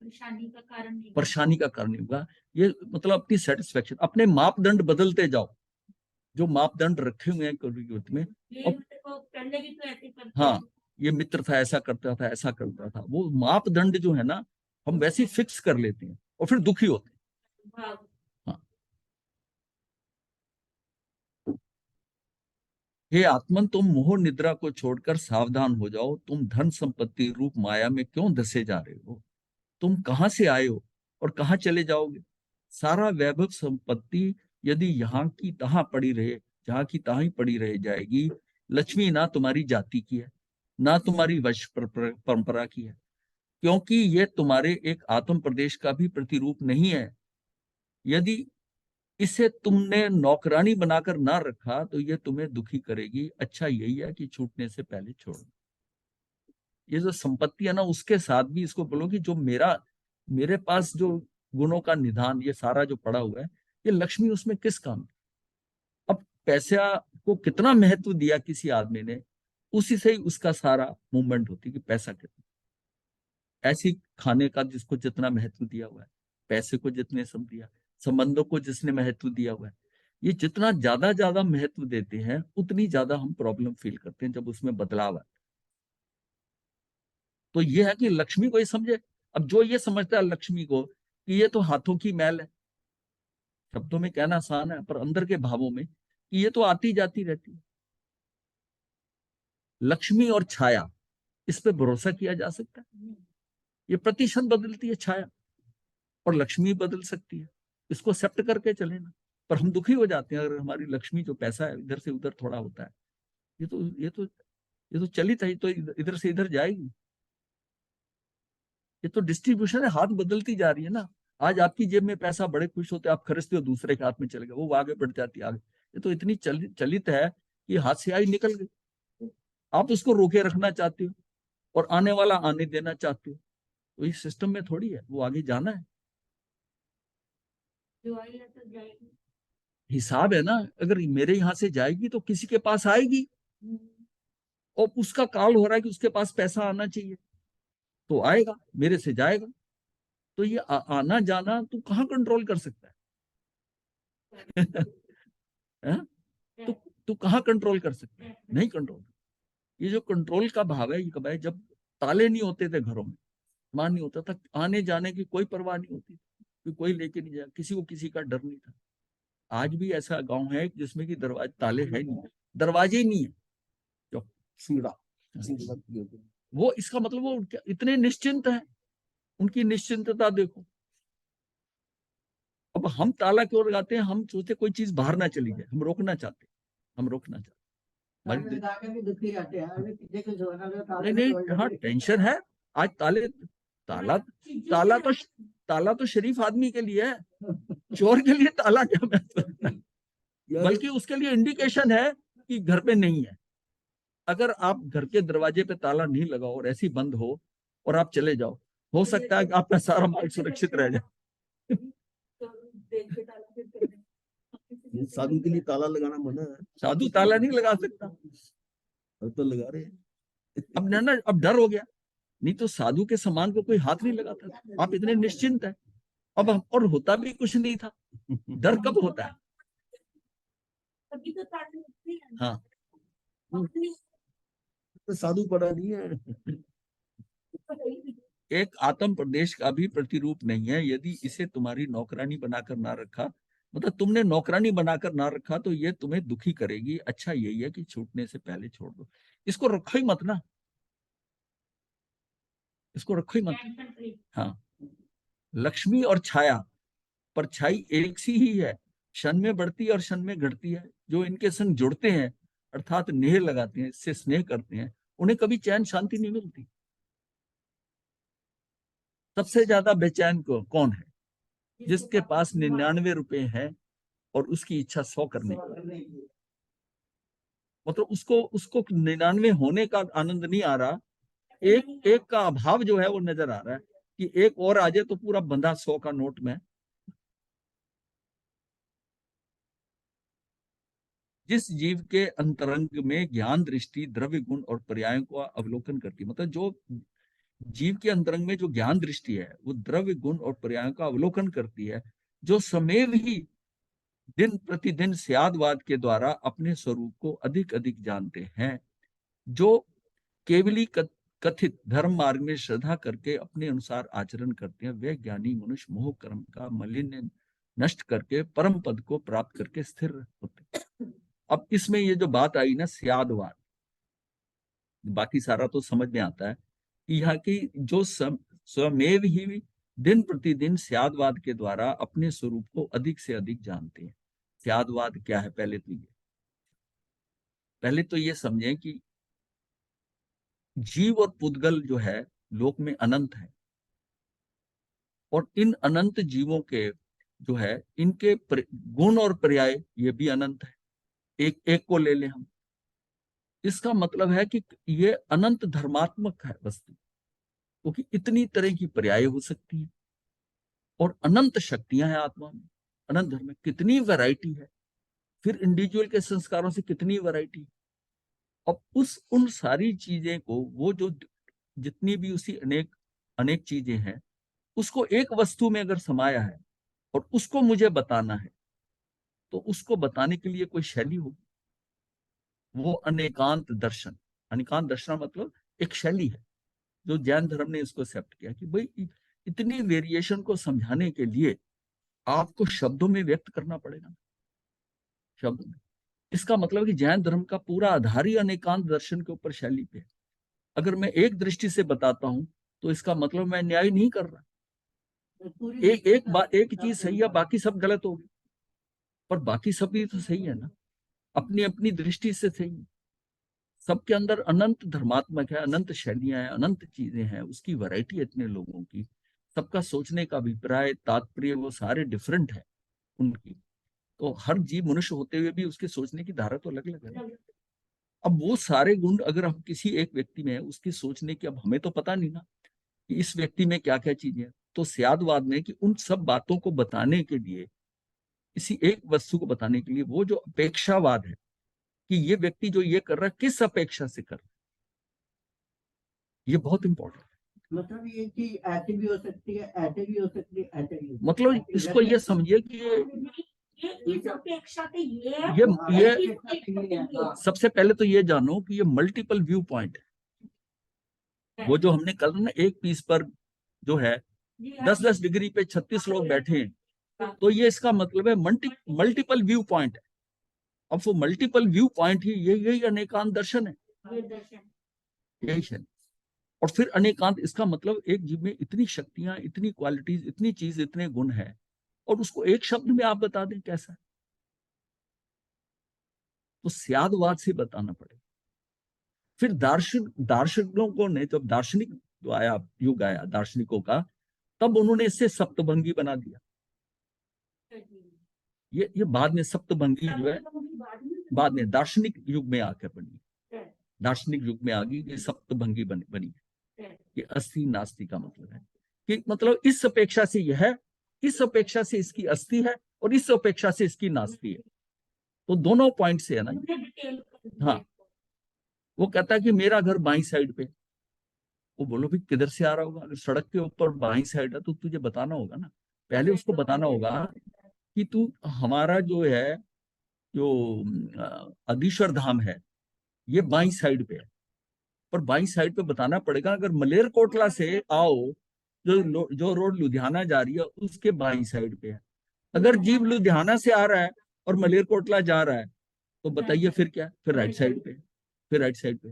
परेशानी का कारण नहीं। परेशानी का कारण नहीं होगा। ये मतलब अपनी सेटिस्फेक्शन, अपने मापदंड बदलते जाओ, जो मापदंड रखे हुए हैं कलयुग में। ये को पहले भी तो ऐसे करते हाँ, हैं। ये मित्र था, ऐसा करता था, ऐसा करता था, वो मापदंड जो है ना, हम वैसे ही फिक्स कर लेते हैं और फिर दुखी होते हैं। भाव। हाँ। हे आत्मन, तुम मोह निद्रा को छोड़कर सावधान हो जाओ। तुम धन संपत्ति रूप माया में क्यों धसे जा रहे हो? तुम कहां से आए हो और कहां चले जाओगे? सारा वैभव संपत्ति यदि यहाँ की तहां पड़ी रहे, जहां की तहां ही पड़ी रह जाएगी। लक्ष्मी ना तुम्हारी जाति की है, ना तुम्हारी वंश परंपरा की है, क्योंकि ये तुम्हारे एक आत्म प्रदेश का भी प्रतिरूप नहीं है। यदि इसे तुमने नौकरानी बनाकर ना रखा तो ये तुम्हें दुखी करेगी। अच्छा यही है कि छूटने से पहले छोड़ो। ये जो संपत्ति है ना, उसके साथ भी इसको बोलो कि जो मेरे पास जो गुणों का निधान ये सारा जो पड़ा हुआ है, ये लक्ष्मी उसमें किस काम की? अब पैसा को कितना महत्व दिया किसी आदमी ने, उसी से ही उसका सारा मूवमेंट होती है कि पैसा कितना। ऐसी खाने का जिसको जितना महत्व दिया हुआ है, पैसे को जितने सब दिया, संबंधों को जिसने महत्व दिया हुआ है, ये जितना ज्यादा ज्यादा महत्व देते हैं उतनी ज्यादा हम प्रॉब्लम फील करते हैं जब उसमें बदलाव आता है। तो ये है कि लक्ष्मी को ये समझे। अब जो ये समझता है लक्ष्मी को कि ये तो हाथों की मैल है, शब्दों में कहना आसान है पर अंदर के भावों में कि ये तो आती जाती रहती है। लक्ष्मी और छाया, इस पे भरोसा किया जा सकता है? ये प्रतिशत बदलती है छाया, और लक्ष्मी बदल सकती है। इसको एक्सेप्ट करके चले ना। पर हम दुखी हो जाते हैं अगर हमारी लक्ष्मी जो पैसा है इधर से उधर थोड़ा होता है। ये तो चलित है, ये तो इधर से इधर जाएगी। ये तो डिस्ट्रीब्यूशन है, हाथ बदलती जा रही है ना। आज आपकी जेब में पैसा, बड़े खुश होते, आप खर्चते हो, दूसरे के हाथ में चले गए, वो आगे बढ़ जाती है आगे। ये तो इतनी चलित है कि हाथ से आई निकल गई। आप उसको रोके रखना चाहते हो और आने वाला आने देना चाहते हो, तो इस सिस्टम में थोड़ी है, वो आगे जाना है। जो आई है तो जाएगी। हिसाब है ना, अगर मेरे यहाँ से जाएगी तो किसी के पास आएगी, और उसका काल हो रहा है कि उसके पास पैसा आना चाहिए, तो आएगा, मेरे से जाएगा। तो ये आना जाना तू कहाँ कंट्रोल कर सकता है? हैं? तू कहाँ कंट्रोल कर सकता है? नहीं कंट्रोल। ये जो कंट्रोल का भाव है, ये कब है? जब ताले नहीं होते थे घरों में, मान नहीं होता था, आने जाने की कोई परवाह नहीं होती कि कोई लेके नहीं जाए, किसी को किसी का डर नहीं था। आज भी ऐसा गांव है जिसमें कि दरवाजे ताले है नहीं, दरवाजे ही नहीं है। जो सीढ़ा सीढ़ा की होती है। वो इसका मतलब वो इतने निश्चिंत है, उनकी निश्चिंतता देखो। अब हम ताला क्यों लगाते हैं? हम सोचते कोई चीज बाहर ना चली जाए, हम रोकना चाहते हैं, हम रोकना चाहते हैं। ताले लगा के भी दुखी रहते हैं, अभी पीछे कुछ होना तो ताले नहीं में नहीं, तोड़ हाँ देते हैं। टेंशन है। आज ताला ताला तो शरीफ आदमी के लिए है, चोर के लिए ताला क्या महत्व है? यार बल्कि उसके लिए इंडिकेशन है कि घर पे नहीं है। अगर आप घर के दरवाजे पे ताला नहीं लगाओ और ऐसे ही बंद हो और आप चले जाओ, हो सकता है कि आपका सारा माल सुरक्षित रह जाए। ये साधु के लिए ताला लगाना मना है, साधु ताला नहीं लगा सकता। और तो लगा रहे हैं। अब ना अब डर हो गया, नहीं तो साधु के सामान को कोई हाथ नहीं लगाता। आप इतने निश्चिंत है। अब और होता भी कुछ नहीं था। डर कब होता है? तभी तो ताले लगते हैं। हाँ, तो साधु पड़ा नहीं है। एक आत्म प्रदेश का भी प्रतिरूप नहीं है। यदि इसे तुम्हारी नौकरानी बनाकर ना रखा, मतलब तुमने नौकरानी बनाकर ना रखा, तो ये तुम्हें दुखी करेगी। अच्छा यही है कि छूटने से पहले छोड़ दो। इसको रखो ही मत ना, इसको रखो ही मत। Tension free. हाँ, लक्ष्मी और छाया, परछाई एक सी ही है, क्षण में बढ़ती है और क्षण में घटती है। जो इनके संग जुड़ते हैं, अर्थात नेह लगाते हैं, इससे स्नेह करते हैं, उन्हें कभी चैन शांति नहीं मिलती। सबसे ज्यादा बेचैन कौन है? जिसके पास 99 रुपए है और उसकी इच्छा 100 करने की। मतलब उसको उसको 99 होने का आनंद नहीं आ रहा, एक एक का अभाव जो है वो नजर आ रहा है कि एक और आ जाए तो पूरा बंधा 100 का नोट में। जिस जीव के अंतरंग में ज्ञान दृष्टि द्रव्य गुण और पर्यायों का अवलोकन करती है, मतलब जो जीव के अंतरंग में जो ज्ञान दृष्टि है वो द्रव्य गुण और पर्यायों का अवलोकन करती है, जो समेव ही दिन प्रतिदिन स्यादवाद के द्वारा अपने स्वरूप को अधिक अधिक जानते हैं, जो केवली कथित धर्म मार्ग में श्रद्धा करके अपने अनुसार आचरण करते हैं, वे ज्ञानी मनुष्य मोह कर्म का मलिन्य नष्ट करके परम पद को प्राप्त करके स्थिर होते हैं। अब इसमें ये जो बात आई ना स्यादवाद, बाकी सारा तो समझ में आता है कि यहाँ की जो स्वमेव ही दिन प्रतिदिन स्यादवाद के द्वारा अपने स्वरूप को अधिक से अधिक जानते हैं। स्यादवाद क्या है? पहले तो ये समझें कि जीव और पुद्गल जो है लोक में अनंत है, और इन अनंत जीवों के जो है इनके गुण और पर्याय ये भी अनंत है। एक एक को ले लें हम, इसका मतलब है कि ये अनंत धर्मात्मक है वस्तु, क्योंकि इतनी तरह की पर्याय हो सकती है और अनंत शक्तियां हैं आत्मा में। अनंत धर्म में कितनी वैरायटी है, फिर इंडिविजुअल के संस्कारों से कितनी वैरायटी। अब उन सारी चीजें को वो जो जितनी भी उसी अनेक अनेक चीजें हैं उसको एक वस्तु में अगर समाया है और उसको मुझे बताना है, तो उसको बताने के लिए कोई शैली होगी। वो अनेकांत दर्शन, अनेकांत दर्शन मतलब एक शैली है जो जैन धर्म ने इसको एक्सेप्ट किया कि भाई इतनी वेरिएशन को समझाने के लिए आपको शब्दों में व्यक्त करना पड़ेगा, शब्द में। इसका मतलब कि जैन धर्म का पूरा आधार ही अनेकांत दर्शन के ऊपर शैली पे है। अगर मैं एक दृष्टि से बताता हूं तो इसका मतलब मैं न्याय नहीं कर रहा। एक चीज सही है, बाकी सब गलत होगी, पर बाकी सब भी तो सही है ना, अपनी अपनी दृष्टि से सही है। सबके अंदर अनंत धर्मात्मक है, अनंत शैलियां हैं, अनंत चीजें हैं, उसकी वैरायटी इतने लोगों की, सबका सोचने का अभिप्राय तात्पर्य वो सारे डिफरेंट है उनकी। तो हर जीव मनुष्य होते हुए भी उसके सोचने की धारा तो अलग अलग है। अब वो सारे गुण अगर हम किसी एक व्यक्ति में उसकी सोचने की, अब हमें तो पता नहीं ना कि इस व्यक्ति में क्या क्या चीजें हैं, तो स्यादवाद में कि उन सब बातों को बताने के लिए, किसी एक वस्तु को बताने के लिए, वो जो अपेक्षावाद है कि ये व्यक्ति जो ये कर रहा है किस अपेक्षा से कर रहा है, ये बहुत इंपॉर्टेंट है। मतलब ये चीज ऐसी भी हो सकती है, ऐसे भी हो सकती है, ऐसे भी हो सकती है। मतलब इसको ये समझिए कि ये इस अपेक्षा से ये ये सबसे पहले तो ये जानो कि ये मल्टीपल व्यू पॉइंट है। वो जो हमने कल ना एक पीस पर जो है 10-10 डिग्री पे 36 लोग बैठे हैं, तो ये इसका मतलब है मल्टीपल व्यू पॉइंट है। अब वो मल्टीपल व्यू पॉइंट ही यही अनेकांत दर्शन है, ये दर्शन यही है। और फिर अनेकांत इसका मतलब एक जीव में इतनी शक्तियां, इतनी क्वालिटीज, इतनी चीज, इतने गुण है, और उसको एक शब्द में आप बता दें कैसा है, तो स्यादवाद से बताना पड़ेगा। फिर दार्शनिकों ने, जब दार्शनिक जो आया, युग आया दार्शनिकों का, तब उन्होंने इससे सप्तभंगी बना दिया। ये बाद में सप्तभंगी जो है बाद में दार्शनिक युग में आकर बनी, दार्शनिक युग में आ गई, ये सप्तभंगी बनी। ये अस्थि नास्ति का मतलब है कि मतलब इस अपेक्षा से यह है, इस अपेक्षा से इसकी अस्थि है, और इस अपेक्षा से इसकी नास्ति है। तो दोनों पॉइंट से है ना। हाँ, वो कहता है कि मेरा घर बाई साइड पे, वो बोलो भी किधर से आ रहा होगा, अगर सड़क के ऊपर बाई साइड है तो तुझे बताना होगा ना, पहले उसको बताना होगा कि तू हमारा जो है, जो अधीश्वर धाम है, ये बाई साइड पे है। पर बाई साइड पे बताना पड़ेगा, अगर मलेरकोटला से आओ, जो रोड लुधियाना जा रही है उसके बाई साइड पे है। अगर जीव लुधियाना से आ रहा है और मलेरकोटला जा रहा है, तो बताइए फिर क्या, फिर राइट साइड पे, फिर राइट साइड पे।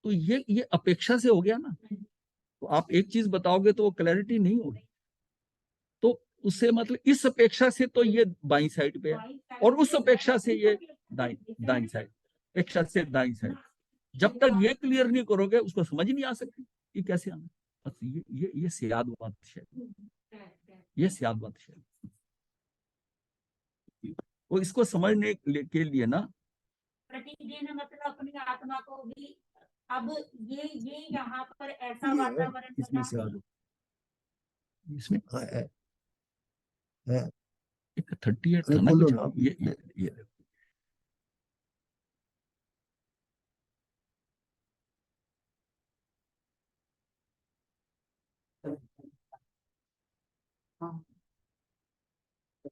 तो ये अपेक्षा से हो गया ना। तो आप एक चीज बताओगे तो वो क्लैरिटी नहीं होगी। तो उससे मतलब इस अपेक्षा से तो ये बाई साइड पे है, और उस अपेक्षा से ये दाई साइड, अपेक्षा से दाई साइड। जब तक ये क्लियर नहीं करोगे, उसको समझ नहीं आ सकती कि कैसे आना। बस ये स्यादवाद शैली, ये स्यादवाद शैली। वो इसको समझने के लिए ना, प्रतिदिन मतलब अपनी आत्मा को भी, अब ये यहाँ पर ऐसा वातावरण इसमें बना से है। आ जाओ, इसमें हाँ, है। एक 38 अरे था ना खोलो कुछ, ना आप। ये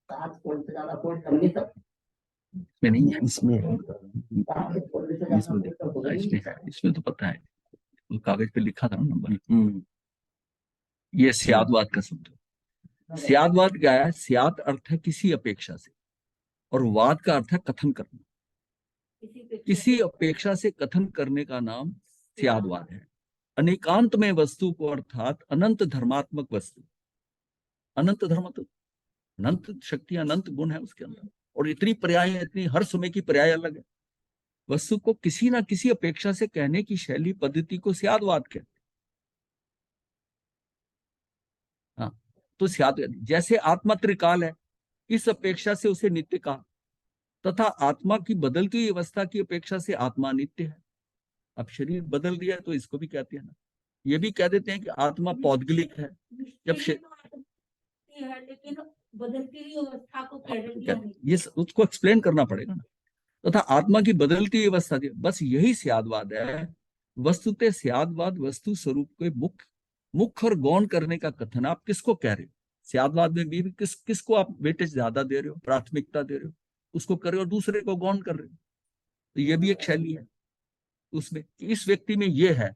सात कोट से ज्यादा कोट कर नहीं सकते। इसमें नहीं है, इसमें है। इसमें तो पता है, वो कागज पे लिखा था ना नंबर। ये स्यादवाद का शब्द है। स्यादवाद क्या है? स्याद अर्थ है किसी अपेक्षा से, और वाद का अर्थ है कथन करना। किसी अपेक्षा से कथन करने का नाम स्यादवाद है। अनेकांत में वस्तु को, अर्थात अनंत धर्मात्मक वस्तु, अनंत धर्म तो अनंत शक्ति, अनंत गुण है उसके अंदर, और इतनी पर्याय है, इतनी हर समय की पर्याय अलग है। वस्तु को किसी ना किसी अपेक्षा से कहने की शैली, पद्धति को स्यादवाद कहते हैं। हाँ, तो स्याद, जैसे आत्मा त्रिकाल है, इस अपेक्षा से उसे नित्य कहा, तथा आत्मा की बदलती हुई अवस्था की अपेक्षा से आत्मा नित्य है। अब शरीर बदल दिया तो इसको भी कहते हैं ना, ये भी कह देते हैं कि आत्मा पौद्गलिक है। जब है, लेकिन बदलती हुई अवस्था को कह रही है। ये उसको एक्सप्लेन करना पड़ेगा ना। तथा आत्मा की बदलती हुई अवस्था, बस यही स्यादवाद है। वस्तुतः स्यादवाद वस्तु स्वरूप के मुख्य और गौण करने का कथन। आप किसको कह रहे हो? स्यादवाद में भी किसको आप वेटेज ज्यादा दे रहे हो, प्राथमिकता दे रहे हो, उसको कर रहे हो, दूसरे को गौण कर रहे हो। तो ये भी एक शैली है उसमें कि इस व्यक्ति में ये है,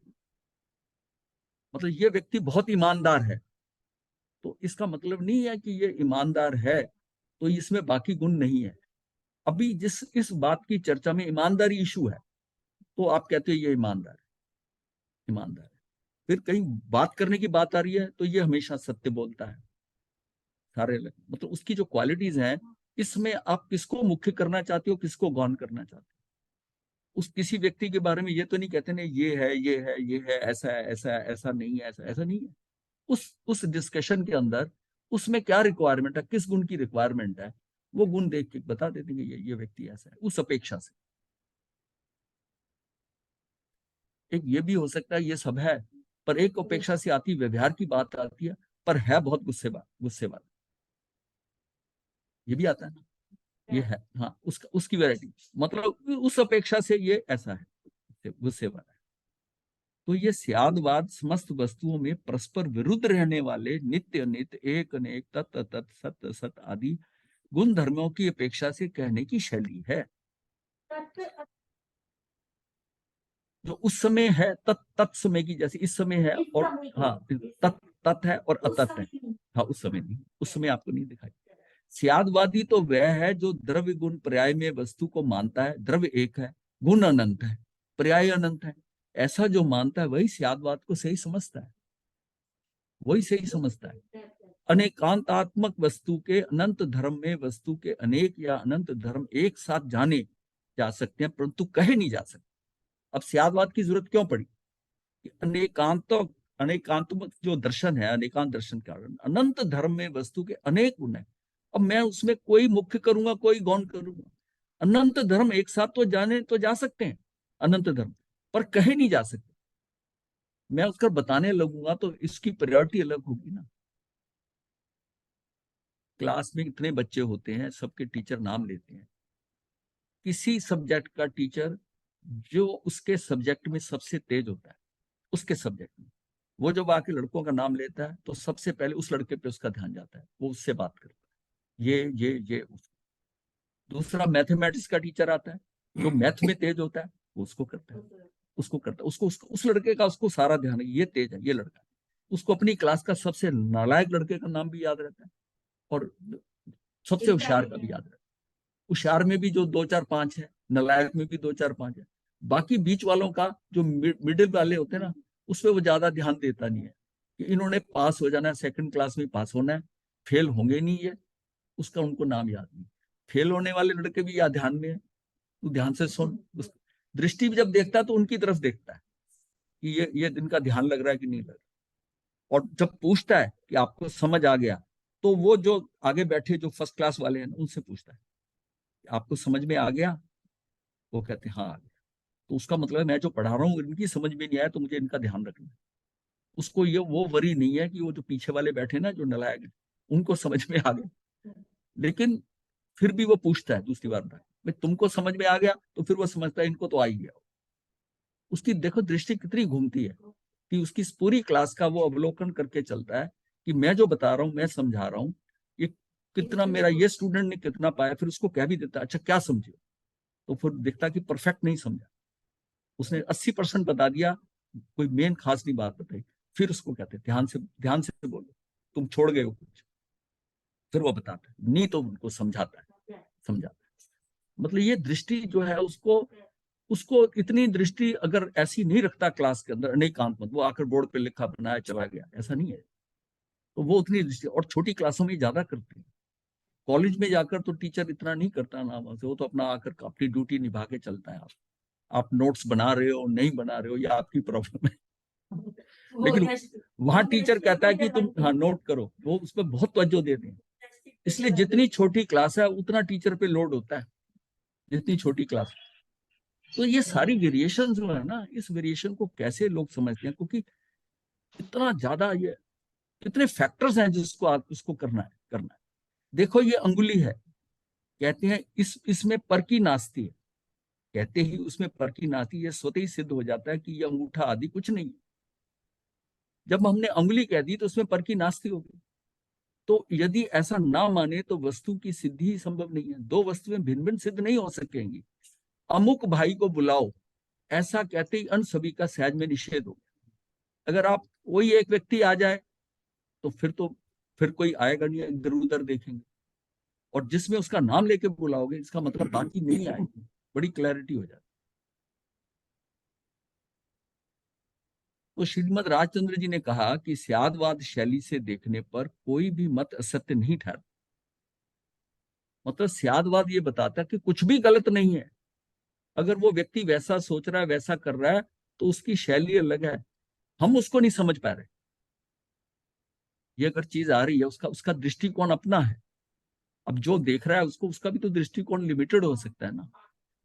मतलब ये व्यक्ति बहुत ईमानदार है, तो इसका मतलब नहीं है कि ये ईमानदार है तो इसमें बाकी गुण नहीं है। अभी जिस इस बात की चर्चा में ईमानदारी इशू है, तो आप कहते हो ये ईमानदार है, ईमानदार है। फिर कहीं बात करने की बात आ रही है तो ये हमेशा सत्य बोलता है, सारे मतलब उसकी जो क्वालिटीज हैं, इसमें आप किसको मुख्य करना चाहते हो, किसको गौण करना चाहते हो। उस किसी व्यक्ति के बारे में ये तो नहीं कहते ना, ये है, ये है, ये है, ऐसा है, ऐसा है, ऐसा नहीं है, ऐसा नहीं है। उस डिस्कशन के अंदर उसमें क्या रिक्वायरमेंट है, किस गुण की रिक्वायरमेंट है, वो गुण देख के बता देते हैं ये व्यक्ति ऐसा है, उस अपेक्षा से। एक ये भी हो सकता है ये सब है, पर एक अपेक्षा से आती व्यवहार की बात आती है, पर है बहुत गुस्से वाला, ये भी आता है ना। ये है, हाँ, उसकी वैरायटी, मतलब उस अपेक्षा से ये ऐसा है, गुस्से वाला है। तो ये स्यादवाद समस्त वस्तुओं में परस्पर विरुद्ध रहने वाले नित्य अनित्य एक अनेक तत् तत् सत सत आदि गुण धर्मों की अपेक्षा से कहने की शैली है। जो उस समय है तत्समय की, जैसे इस समय है और हाँ तत् है और अतत है। हाँ उस समय नहीं, उस समय आपको नहीं दिखाई। स्यादवादी तो वह है जो द्रव्य गुण पर्याय में वस्तु को मानता है। द्रव्य एक है, गुण अनंत है, पर्याय अनंत है। ऐसा जो मानता है वही स्यादवाद को सही समझता है, वही सही समझता है। अनेकांतात्मक वस्तु के अनंत धर्म में वस्तु के अनेक या अनंत धर्म एक साथ जाने जा सकते हैं परंतु कहे नहीं जा सकते। अब स्यादवाद की जरूरत क्यों पड़ी? अनेकांतमक जो दर्शन है, अनेकांत दर्शन के कारण अनंत धर्म में वस्तु के अनेक गुण है। अब मैं उसमें कोई मुख्य करूंगा, कोई गौण करूंगा। अनंत धर्म एक साथ तो जाने तो जा सकते हैं, अनंत धर्म, पर कहे नहीं जा सकते। मैं उसका बताने लगूंगा तो इसकी प्रायोरिटी अलग होगी ना। क्लास में इतने बच्चे होते हैं, सबके टीचर नाम लेते हैं। किसी सब्जेक्ट का टीचर जो उसके सब्जेक्ट में सबसे तेज होता है, उसके सब्जेक्ट में, वो जब आके लड़कों का नाम लेता है तो सबसे पहले उस लड़के पे उसका ध्यान जाता है, वो उससे बात करता है, ये दूसरा मैथमेटिक्स का टीचर आता है, जो मैथ में तेज होता है वो उसको करता है, उसको उस लड़के का उसको सारा ध्यान है, ये तेज है, ये लड़का। उसको अपनी क्लास का सबसे नालायक लड़के का नाम भी याद रहता है और सबसे होशियार का भी याद रहता है। होशियार में भी जो 2 4 5 है, नालायक में भी 2 4 5 है। बाकी बीच वालों का जो मिडिल वाले होते हैं ना, उस पर वो ज्यादा ध्यान देता नहीं है कि इन्होंने पास हो जाना है, सेकंड क्लास में पास होना है, फेल होंगे नहीं ये, उसका उनको नाम याद नहीं। फेल होने वाले लड़के भी याद ध्यान में है, तू ध्यान से सुन। दृष्टि भी जब देखता है तो उनकी तरफ देखता है कि ये इनका ध्यान लग रहा है कि नहीं लग रहा। और जब पूछता है कि आपको समझ आ गया, तो वो जो आगे बैठे जो फर्स्ट क्लास वाले हैं उनसे पूछता है आपको समझ में आ गया? वो कहते हैं हाँ आ गया। तो उसका मतलब है मैं जो पढ़ा रहा हूँ इनकी समझ में नहीं आया तो मुझे इनका ध्यान रखना है। उसको ये वो वरी नहीं है कि वो जो पीछे वाले बैठे ना जो नालायक है उनको समझ में आ गया, लेकिन फिर भी वो पूछता है दूसरी बार भाई तुमको समझ में आ गया? तो फिर वो समझता है इनको तो आ ही गया। उसकी देखो दृष्टि कितनी घूमती है कि उसकी पूरी क्लास का वो अवलोकन करके चलता है कि मैं जो बता रहा हूँ, मैं समझा रहा हूँ, ये कितना मेरा ये स्टूडेंट ने कितना पाया। फिर उसको कह भी देता अच्छा क्या समझे, तो फिर देखता कि परफेक्ट नहीं समझा, उसने 80% बता दिया, कोई मेन खास नहीं बात बताई। फिर उसको कहते ध्यान से बोलो, तुम छोड़ गए हो कुछ। फिर वो बताता है, नहीं तो उनको समझाता है। मतलब ये दृष्टि जो है उसको उसको इतनी दृष्टि अगर ऐसी नहीं रखता क्लास के अंदर, अनेकांत मत, वो आकर बोर्ड पे लिखा बनाया चला गया, ऐसा नहीं है। तो वो उतनी दृष्टि, और छोटी क्लासों में ज्यादा करते हैं। कॉलेज में जाकर तो टीचर इतना नहीं करता ना, वो तो अपना आकर अपनी ड्यूटी निभा के चलता है। आप नोट्स बना रहे हो नहीं बना रहे हो या आपकी प्रॉब्लम है, लेकिन वहां टीचर कहता है कि तुम हाँ नोट करो, वो उस पर बहुत तवज्जो देते हैं। इसलिए जितनी छोटी क्लास है उतना टीचर पे लोड होता है, जितनी छोटी क्लास। तो ये सारी वेरिएशन जो है ना, इस वेरिएशन को कैसे लोग समझते हैं, क्योंकि इतना ज्यादा ये कितने फैक्टर्स हैं जिसको आप उसको करना है। देखो ये अंगुली है, कहते हैं इसमें पर की नास्ती है, कहते ही उसमें पर की नास्ती, ये स्वतः ही सिद्ध हो जाता है कि ये अंगूठा आदि कुछ नहीं। जब हमने अंगुली कह दी तो उसमें पर की नास्ती हो गई। तो यदि ऐसा ना माने तो वस्तु की सिद्धि ही संभव नहीं है। दो वस्तुएं भिन्न भिन्न सिद्ध नहीं हो सकेंगी। अमुक भाई को बुलाओ, ऐसा कहते ही अन्य सभी का सहज में निषेध हो। अगर आप कोई एक व्यक्ति आ जाए तो फिर कोई आएगा नहीं, इधर उधर देखेंगे। और जिसमें उसका नाम लेके बुलाओगे इसका मतलब बाकी नहीं आएगी, बड़ी क्लैरिटी हो जाती। तो श्रीमद राजचंद्र जी ने कहा कि स्यादवाद शैली से देखने पर कोई भी मत असत्य नहीं ठहरता। मतलब स्यादवाद ये बताता है कि कुछ भी गलत नहीं है। अगर वो व्यक्ति वैसा सोच रहा है, वैसा कर रहा है, तो उसकी शैली अलग है, हम उसको नहीं समझ पा रहे। ये अगर चीज आ रही है, उसका उसका दृष्टिकोण अपना है। अब जो देख रहा है उसको उसका भी तो दृष्टिकोण लिमिटेड हो सकता है ना।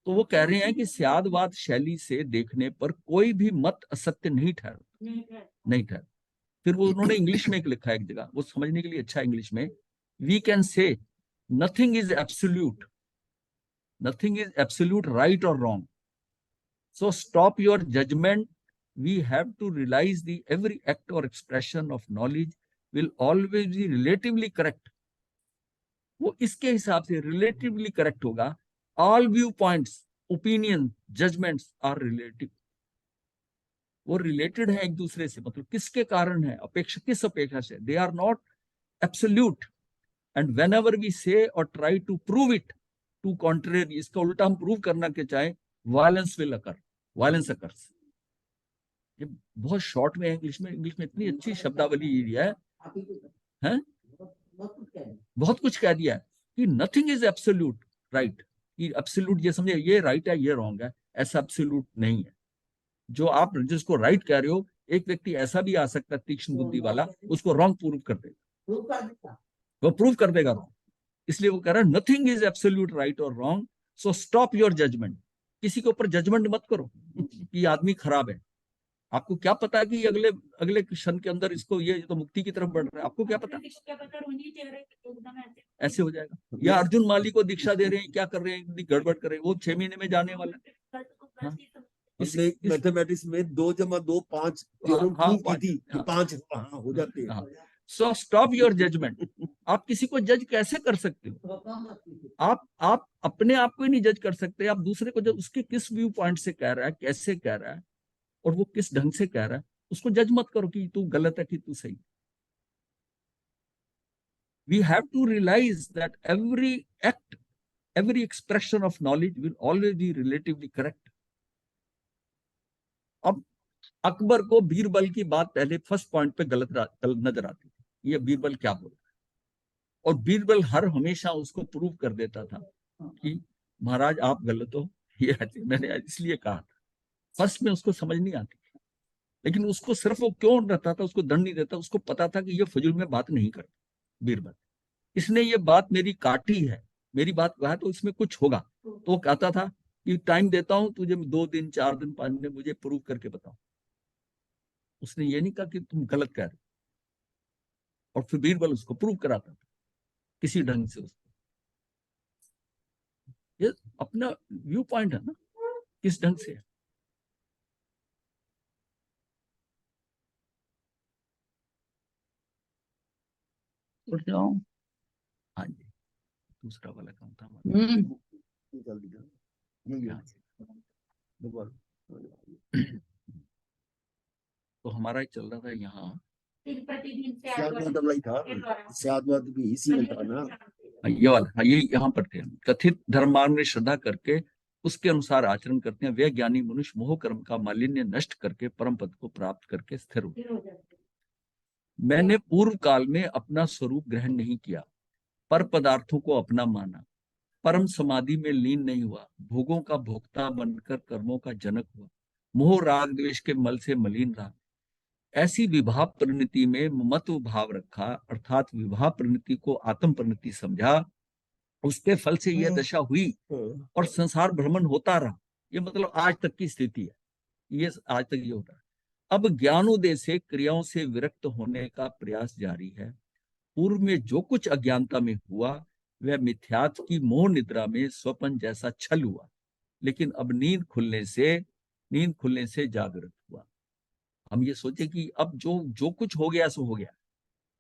तो वो कह रहे हैं कि स्यादवाद शैली से देखने पर कोई भी मत असत्य नहीं ठहर। फिर वो उन्होंने इंग्लिश में एक लिखा है एक जगह, वो समझने के लिए अच्छा इंग्लिश में, we can say nothing is absolute right और wrong, so stop your judgement we have to realize the every act or expression of knowledge will always be relatively correct. वो इसके हिसाब से relatively correct होगा. All viewpoints, opinion, judgments are relative. वो related है एक दूसरे से, मतलब किसके कारण है, अपेक्षा किस अपेक्षा से. They are not absolute. And whenever we say or try to prove it to contrary, इसका उल्टा हम प्रूव करना के चाहे, violence will occur. Violence occurs. ये बहुत शॉर्ट में इंग्लिश में इतनी अच्छी शब्दावली दिया है, हैं? बहुत कुछ कह दिया है कि नथिंग इज एब्सोल्यूट राइट, कि एब्सोल्यूट ये समझे ये राइट है ये रॉन्ग है, ऐसा एब्सोल्यूट नहीं है. जो आप जिसको राइट कह रहे हो, एक व्यक्ति ऐसा भी आ सकता है तीक्ष्ण बुद्धि वाला, उसको रॉन्ग प्रूव कर देगा, वो प्रूव कर देगा wrong. इसलिए वो कह रहा है नथिंग इज एब्सोल्यूट राइट और wrong, so stop your judgement. किसी के ऊपर जजमेंट मत करो कि आदमी खराब है. आपको क्या पता कि अगले क्षण के अंदर इसको ये तो मुक्ति की तरफ बढ़ रहा है, आपको क्या पता. ऐसे हो जाएगा. या अर्जुन माली को दीक्षा दे रहे हैं, क्या कर रहे हैं, इतनी गड़बड़ कर रहे हैं, वो 6 महीने में जाने वाला है. हाँ? मैथमेटिक्स में 2 + 2 5 थ्योरम हाँ, प्रूव की थी, 5 हो जाते हैं. हाँ. So stop your judgement. आप किसी को जज कैसे कर सकते हो? आप अपने आप को ही नहीं जज कर सकते. आप दूसरे को जब उसके किस व्यू पॉइंट से कह रहा है, कैसे कह रहा है, और वो किस ढंग से कह रहा है, उसको जज मत करो कि तू गलत है कि तू सही. We have to realize that every act, every expression of knowledge will always be relatively correct. अब अकबर को बीरबल की बात पहले फर्स्ट पॉइंट पे गलत नजर आती थी, ये बीरबल क्या बोल रहा है, और बीरबल हमेशा उसको प्रूव कर देता था कि महाराज आप गलत हो, ये मैंने इसलिए कहा था. फर्स्ट में उसको समझ नहीं आती, लेकिन उसको सिर्फ वो क्यों रहता था, उसको दंड नहीं देता, उसको पता था कि ये फजूल में बात नहीं करता बीरबल. इसने ये बात मेरी काटी है, मेरी बात कहा तो इसमें कुछ होगा. तो वो कहता था कि टाइम देता हूं तुझे, 2 दिन 4 दिन 5 दिन, मुझे प्रूव करके बताओ. उसने ये नहीं कहा कि तुम गलत कह रहे हो, और फिर बीरबल उसको प्रूव कराता था किसी ढंग से. उसको ये अपना व्यू पॉइंट है ना, किस ढंग से है. हाँ जी, दूसरा वाला काम था तो हमारा चल रहा था यहाँ, भी इसी में था ना. ये वाला. हाँ, ये यहाँ पर थे. कथित धर्म मार्ग में श्रद्धा करके उसके अनुसार आचरण करते हैं वे ज्ञानी मनुष्य मोह कर्म का मालिन्य नष्ट करके परम पद को प्राप्त करके स्थिर हो. मैंने पूर्व काल में अपना स्वरूप ग्रहण नहीं किया, पर पदार्थों को अपना माना, परम समाधि में लीन नहीं हुआ, भोगों का भोक्ता बनकर कर्मों का जनक हुआ, मोह राग द्वेष के मल से मलिन रहा. ऐसी विभाव परिणति में ममत्व भाव रखा, अर्थात विभाव परिणति को आत्म परिणति समझा. उसके फल से यह दशा हुई और संसार भ्रमण होता रहा. ये मतलब आज तक की स्थिति है, ये आज तक ये होता है. अब ज्ञानोदय से क्रियाओं से विरक्त होने का प्रयास जारी है. पूर्व में जो कुछ अज्ञानता में हुआ वह मिथ्यात्व की मोह निद्रा में स्वप्न जैसा छल हुआ, लेकिन अब नींद खुलने से जागृत हुआ. हम ये सोचे कि अब जो कुछ हो गया सो हो गया.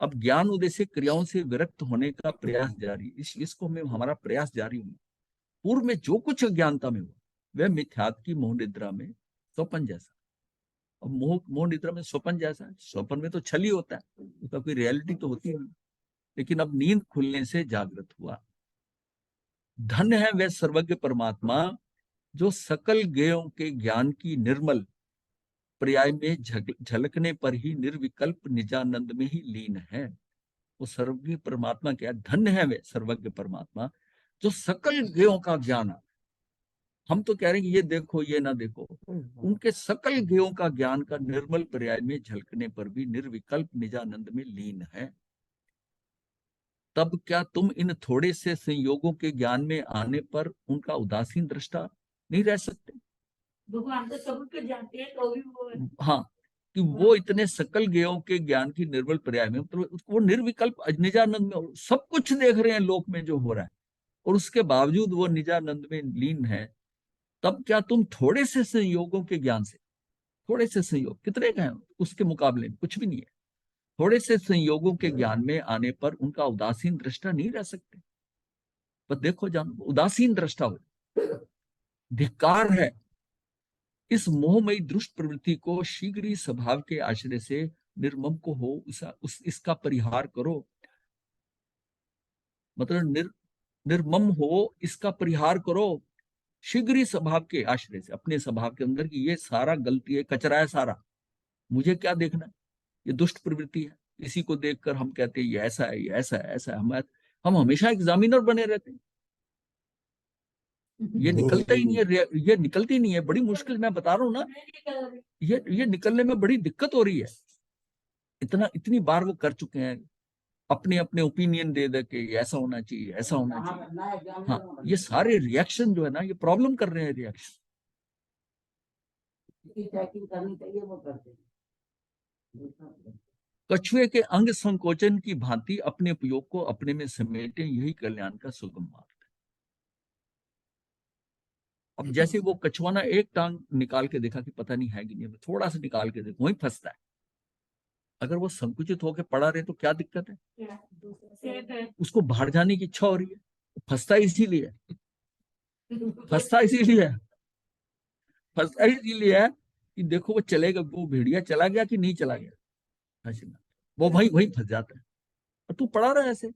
अब ज्ञान उदय से क्रियाओं से विरक्त होने का प्रयास जारी, इसको में हमारा प्रयास जारी हुआ. पूर्व में जो कुछ अज्ञानता में हुआ वह मिथ्यात्व की मोह निद्रा में स्वप्न जैसा. अब मोह निद्रा में स्वप्न जैसा है, स्वप्न में तो छल ही होता है, उसका कोई रियलिटी तो होती नहीं. लेकिन अब नींद खुलने से जागृत हुआ. धन्य है वह सर्वज्ञ परमात्मा जो सकल ज्ञेयों के ज्ञान की निर्मल पर्याय में झलकने पर ही निर्विकल्प निजानंद में ही लीन है. वो सर्वज्ञ परमात्मा क्या, धन्य है वे सर्वज्ञ परमात्मा जो सकल ज्ञेयों का ज्ञान. हम तो कह रहे हैं कि ये देखो ये ना देखो, उनके सकल ज्ञेयों का ज्ञान का निर्मल पर्याय में झलकने पर भी निर्विकल्प निजानंद में लीन है. तब क्या तुम इन थोड़े से संयोगों के ज्ञान में आने पर उनका उदासीन दृष्टा नहीं रह सकते? भगवान तो सब कुछ जानते हैं तो भी वो. हाँ, कि वो इतने सकल ज्ञेयों के ज्ञान की निर्मल पर्याय में, मतलब वो निर्विकल्प निजानंद में सब कुछ देख रहे हैं लोक में जो हो रहा है, और उसके बावजूद वो निजानंद में लीन है. तब क्या तुम थोड़े से संयोगों के ज्ञान से, थोड़े से संयोग कितने का है, उसके मुकाबले में कुछ भी नहीं है। थोड़े से संयोगों के ज्ञान में आने पर उनका उदासीन दृष्टा नहीं रह सकते। पर देखो जान, उदासीन दृष्टा हो, धिक्कार है। इस मोहमयी दुष्ट प्रवृत्ति को शीघ्र ही स्वभाव के आश्रय से निर्मम को हो इसका परिहार करो। मतलब निर्मम हो इसका परिहार करो शीघ्र ही स्वभाव के आश्रय से, अपने स्वभाव के अंदर की ये सारा गलती है, कचरा है सारा, मुझे क्या देखना है, ये दुष्ट प्रवृत्ति है। इसी को देखकर हम कहते हैं ये ऐसा है, ये ऐसा है, ऐसा है। हम हमेशा एग्जामिनर बने रहते हैं, ये निकलता ही नहीं है, ये निकलती नहीं है। बड़ी मुश्किल, मैं बता रहा हूँ ना, ये निकलने में बड़ी दिक्कत हो रही है। इतनी बार वो कर चुके हैं, अपने अपने ओपिनियन दे दे के ऐसा होना चाहिए, ऐसा होना चाहिए। हाँ, ये सारे रिएक्शन जो है ना, ये प्रॉब्लम कर रहे हैं रिएक्शन। चेकिंग करनी चाहिए, वो करते हैं। कछुए के अंग संकोचन की भांति अपने उपयोग को अपने में समेटे, यही कल्याण का सुगम मार्ग है। अब जैसे वो कछुआ ना एक टांग निकाल के देखा कि पता नहीं है कि नहीं, थोड़ा सा निकाल के देखो, वहीं फंसता है। अगर वो संकुचित होकर पड़ा रहे तो क्या दिक्कत है, उसको बाहर जाने की इच्छा हो रही है, फंसता इसीलिए है कि देखो वो चलेगा, वो भेड़िया चला गया कि नहीं चला गया, वो वहीं वहीं फंस जाता है और तू पड़ा रहा ऐसे।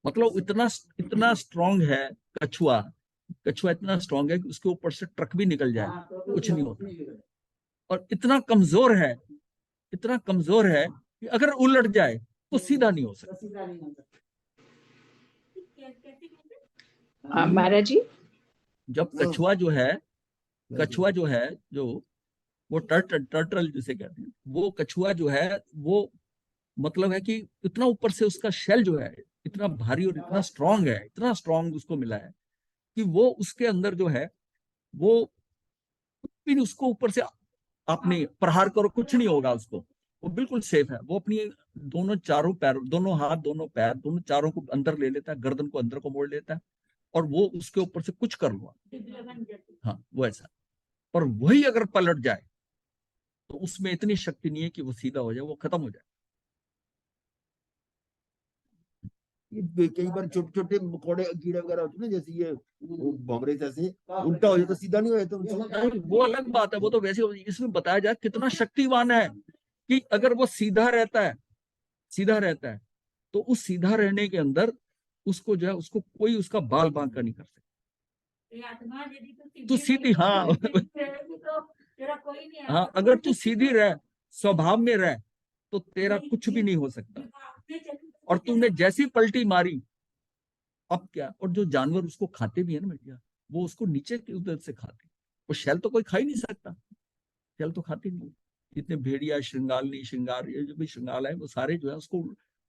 मतलब इतना स्ट्रांग है कछुआ इतना स्ट्रांग है कि उसके ऊपर से ट्रक भी निकल जाए कुछ नहीं होता। और इतना कमजोर है कि अगर उलट जाए तो सीधा नहीं हो सकता। महाराज जी, जब कछुआ जो है जो वो टर्टल जिसे कहते हैं, वो कछुआ जो है वो मतलब है कि इतना ऊपर से उसका शेल जो है इतना भारी और इतना स्ट्रांग उसको मिला है कि वो उसके अंदर जो है वो भी उसको ऊपर से आपने प्रहार करो कुछ नहीं होगा उसको, वो बिल्कुल सेफ है। वो अपनी दोनों चारों पैर, दोनों हाथ, दोनों पैर, दोनों चारों को अंदर ले लेता है, गर्दन को अंदर को मोड़ लेता है और वो उसके ऊपर से कुछ कर लो। हाँ, वो ऐसा। और वही अगर पलट जाए तो उसमें इतनी शक्ति नहीं है कि वो सीधा हो जाए, वो खत्म हो जाए। ये कई बार छोटे छोटे मकोड़े कीड़े वगैरह होते हैं ना, जैसे ये भंवरे जैसे उल्टा हो जाए तो सीधा नहीं हो जाता उनसे। वो अलग बात है, वो तो वैसे इसमें बताया जाए कितना शक्तिवान है कि अगर वो सीधा रहता है तो उस सीधा रहने के अंदर उसको जो है उसको कोई उसका बाल बांका नहीं कर सकता। तू सीधी, हाँ हाँ, अगर तू सीधी रह, स्वभाव में रह, तो तेरा कुछ भी नहीं हो सकता। और तूने जैसी पलटी मारी, अब क्या। और जो जानवर उसको खाते भी है ना बेटिया, वो उसको नीचे की उधर से खाते, वो शैल तो कोई खा ही नहीं सकता, शैल तो खाते नहीं। जितने भेड़िया, श्रृंगार, ये जो भी श्रृंगाल है, वो सारे जो है उसको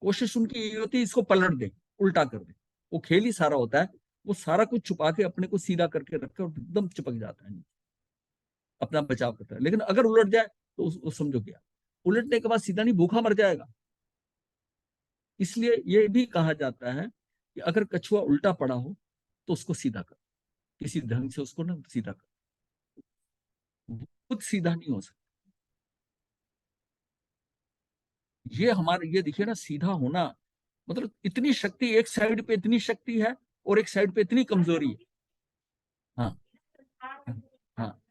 कोशिश उनकी ये होती है इसको पलट दे, उल्टा कर दे। वो खेल ही सारा होता है, वो सारा कुछ छुपा के अपने को सीधा करके रखकर एकदम चिपक जाता है, अपना बचाव करता है। लेकिन अगर उलट जाए तो समझो क्या, उलटने के बाद सीधा नहीं, भूखा मर जाएगा। इसलिए ये भी कहा जाता है कि अगर कछुआ उल्टा पड़ा हो तो उसको सीधा कर, किसी ढंग से उसको ना सीधा कर, खुद सीधा नहीं हो सकता। ये देखिए ना, सीधा होना मतलब इतनी शक्ति, एक साइड पे इतनी शक्ति है और एक साइड पे इतनी कमजोरी है। हाँ हाँ,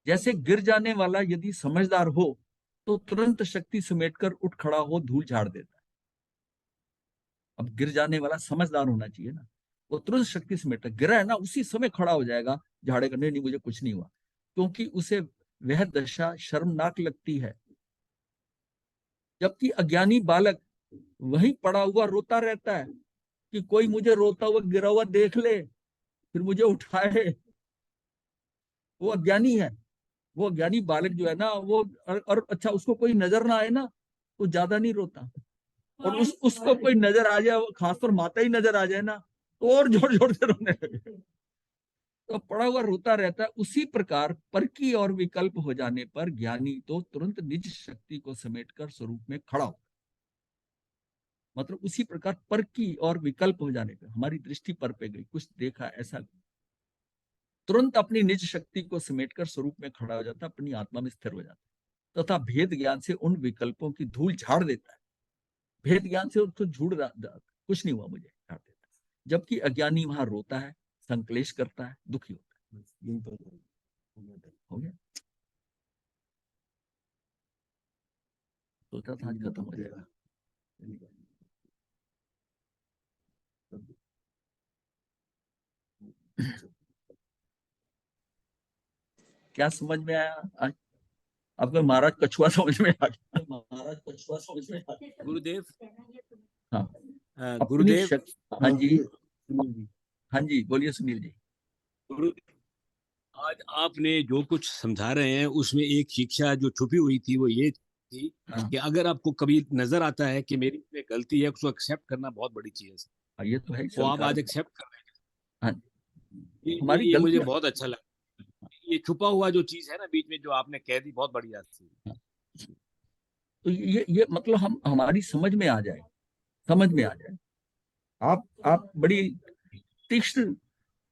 जैसे गिर जाने वाला यदि समझदार हो तो तुरंत शक्ति समेटकर उठ खड़ा हो धूल झाड़ देता है। अब गिर जाने वाला समझदार होना चाहिए ना, वो तुरंत शक्ति समेट, गिरा है ना उसी समय खड़ा हो जाएगा, झाड़े करने, नहीं मुझे कुछ नहीं हुआ, क्योंकि उसे वह दशा शर्मनाक लगती है। जबकि अज्ञानी बालक वहीं पड़ा हुआ रोता रहता है कि कोई मुझे रोता हुआ गिरा हुआ देख ले, फिर मुझे उठाए। वो अज्ञानी है, वो अज्ञानी बालक जो है ना वो, और अच्छा उसको कोई नजर ना आए ना तो ज्यादा नहीं रोता, और उसको कोई नजर आ जाए, खासकर माता ही नजर आ जाए ना तो और जोर जोर से रोने लगे, तो पड़ा हुआ रोता रहता है। उसी प्रकार परकी और विकल्प हो जाने पर ज्ञानी तो तुरंत निज शक्ति को समेटकर स्वरूप में खड़ा हो, मतलब उसी प्रकार पर की और विकल्प हो जाने पर हमारी दृष्टि पर पे गई, कुछ देखा ऐसा, तुरंत अपनी निज शक्ति को समेटकर स्वरूप में खड़ा हो जाता, अपनी आत्मा में स्थिर हो जाता, तथा भेद ज्ञान से उन विकल्पों की धूल झाड़ देता है। भेद ज्ञान से उसको कुछ नहीं हुआ मुझे, झाड़ देता है। जबकि अज्ञानी वहां रोता है, संकलेश करता है, दुखी होता है। यही तो हो गया, सोचा था आज खत्म हो जाएगा। क्या समझ में आया आज? आपको महाराज कछुआ समझ में आ गया? महाराज कछुआ समझ में आ गया। गुरुदेव, हाँ, अपनी गुरुदेव, शक्ति। हाँ जी, सुनील जी। हाँ जी, बोलिए सुनील जी। गुरु, आज आपने जो कुछ समझा रहे हैं उसमें एक शिक्षा जो छुपी हुई थी वो ये थी हाँ, कि अगर आपको कभी नजर आता है कि मेरी इसमें गलती है, उसको एक्सेप्ट करना बहुत बड़ी चीज है। ये तो है ही, वो आप स्वीकार। आज एक्सेप्ट कर रहे हाँ, हैं। ये हमारी ये मुझे गलतियां। बहुत अच्छा लगा। ये छुपा हुआ जो चीज है ना बीच में जो आपने कह दी, बहुत बढ़िया थी। तो ये मतलब हम हमारी समझ में आ जाए, समझ में आ जाए। आप बड़ी तीक्ष्ण,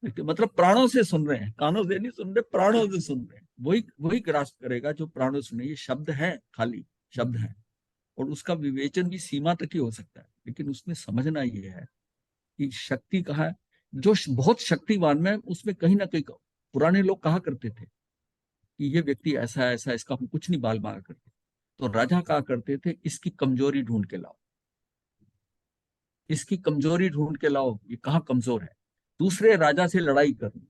मतलब प्राणों से सुन रहे हैं, कानों से नहीं सुन रहे, प्राणों से सुन रहे हैं। वही वही ग्रास्प करेगा जो प्राणों से सुने। ये शब्द है, खाली शब्द है, और उसका विवेचन भी सीमा तक ही हो सकता है, लेकिन उसमें समझना ये है कि शक्ति कहाँ है। जो बहुत शक्तिवान में, उसमें कहीं ना कहीं पुराने लोग कहा करते थे कि ये व्यक्ति ऐसा है, ऐसा, इसका हम कुछ नहीं बाल बाल करते। तो राजा कहा करते थे, इसकी कमजोरी ढूंढ के लाओ, इसकी कमजोरी ढूंढ के लाओ, ये कहाँ कमजोर है। दूसरे राजा से लड़ाई करनी,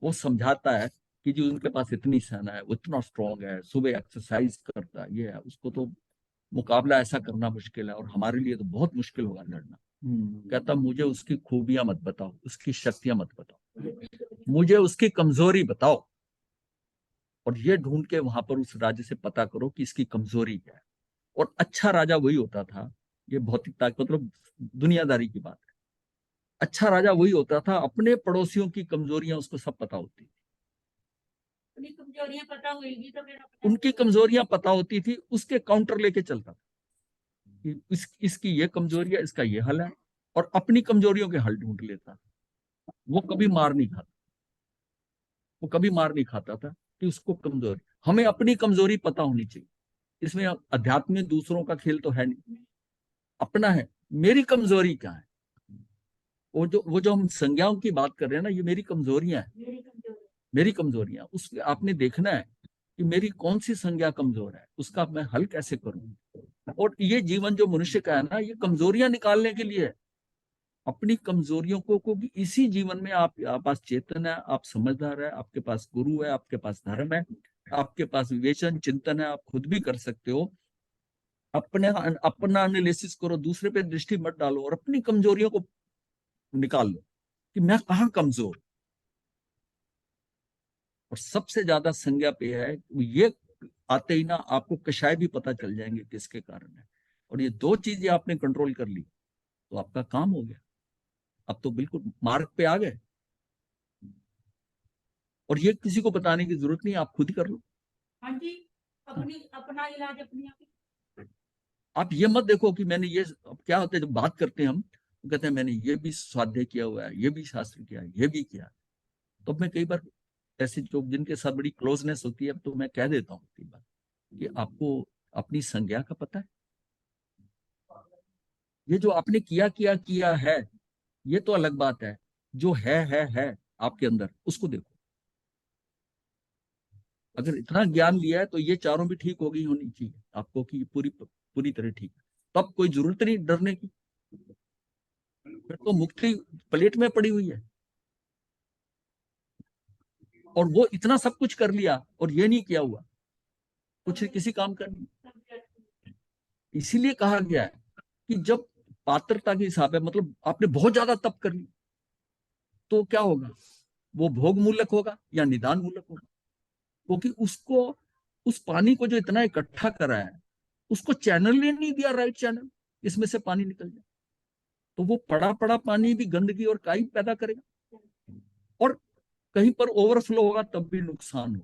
वो समझाता है कि जी उनके पास इतनी सेना है, वो इतना स्ट्रांग है, सुबह एक्सरसाइज करता है, ये है, उसको तो मुकाबला ऐसा करना मुश्किल है, और हमारे लिए तो बहुत मुश्किल होगा लड़ना। कहता मुझे उसकी खूबियां मत बताओ, उसकी शक्तियां मत बताओ, मुझे उसकी कमजोरी बताओ, और ये ढूंढ के वहां पर उस राजा से पता करो कि इसकी कमजोरी क्या है। और अच्छा राजा वही होता था, ये भौतिकता मतलब दुनियादारी की बात है, अच्छा राजा वही होता था अपने पड़ोसियों की कमजोरियां उसको सब पता होती, अपनी कमजोरियां पता होगी तो फिर अपने उनकी कमजोरियां पता होती थी, उसके काउंटर लेके चलता था कि इसकी ये कमजोरी है, इसका ये हल है, और अपनी कमजोरियों के हल ढूंढ लेता। वो कभी मार नहीं खाता, वो कभी मार नहीं खाता था कि उसको कमजोरी। हमें अपनी कमजोरी पता होनी चाहिए। इसमें अध्यात्म में दूसरों का खेल तो है नहीं, अपना है। मेरी कमजोरी क्या है, वो जो हम संज्ञाओं की बात कर रहे हैं ना, ये मेरी कमजोरियां हैं, मेरी कमजोरी। मेरी कमजोरियां। उसमें आपने देखना है कि मेरी कौन सी संज्ञा कमजोर है, उसका मैं हल कैसे करूं। और ये जीवन जो मनुष्य का है ना, ये कमजोरियां निकालने के लिए है। अपनी कमजोरियों को इसी जीवन में आप पास चेतन है, आप समझदार है, आपके पास गुरु है, आपके पास धर्म है, आपके पास विवेचन चिंतन है, आप खुद भी कर सकते हो। अपना एनालिसिस करो, दूसरे पे दृष्टि मत डालो, और अपनी कमजोरियों को निकाल लो कि मैं कहाँ कमजोर। और सबसे ज्यादा संज्ञा पे है ये, आते ही ना आपको कषाय भी पता चल जाएंगे किसके कारण है। और ये दो चीजें आपने कंट्रोल कर ली तो आपका काम हो गया, अब तो बिल्कुल मार्ग पे आ गए। और ये किसी को बताने की जरूरत नहीं, आप खुद ही कर लो। हाँ जी, अपनी अपना इलाज अपनी आप ही। आप ये मत देखो कि मैंने ये, अब क्या होता है जब बात करते हैं हम, तो कहते हैं मैंने ये भी स्वाध्याय किया हुआ है, ये भी शास्त्र किया है, ये भी किया। तो मैं कई बार ऐसे जो जिनके साथ बड़ी क्लोजनेस होती है, तो मैं कह देता हूँ कई बार कि आपको अपनी संज्ञा का पता है। ये जो आपने किया है, ये तो अलग बात है। जो है आपके अंदर, उसको देखो। अगर इतना ज्ञान लिया है तो ये चारों भी ठीक हो गई होनी चाहिए आपको, कि पूरी पूरी तरह ठीक है। तब कोई जरूरत नहीं डरने की, फिर तो मुक्ति प्लेट में पड़ी हुई है। और वो इतना सब कुछ कर लिया और ये नहीं किया हुआ, कुछ किसी काम का नहीं। इसीलिए कहा गया है कि जब पात्रता के हिसाब है, मतलब आपने बहुत ज्यादा तप कर लिया, तो क्या होगा, वो भोग मूलक होगा या निदान मूलक होगा। क्योंकि उसको, उस पानी को जो इतना इकट्ठा करा है, उसको चैनल ही नहीं दिया, राइट चैनल, इसमें से पानी निकल जाए। तो वो पड़ा पड़ा पानी भी गंदगी और काई पैदा करेगा, और कहीं पर ओवरफ्लो होगा तब भी नुकसान हो।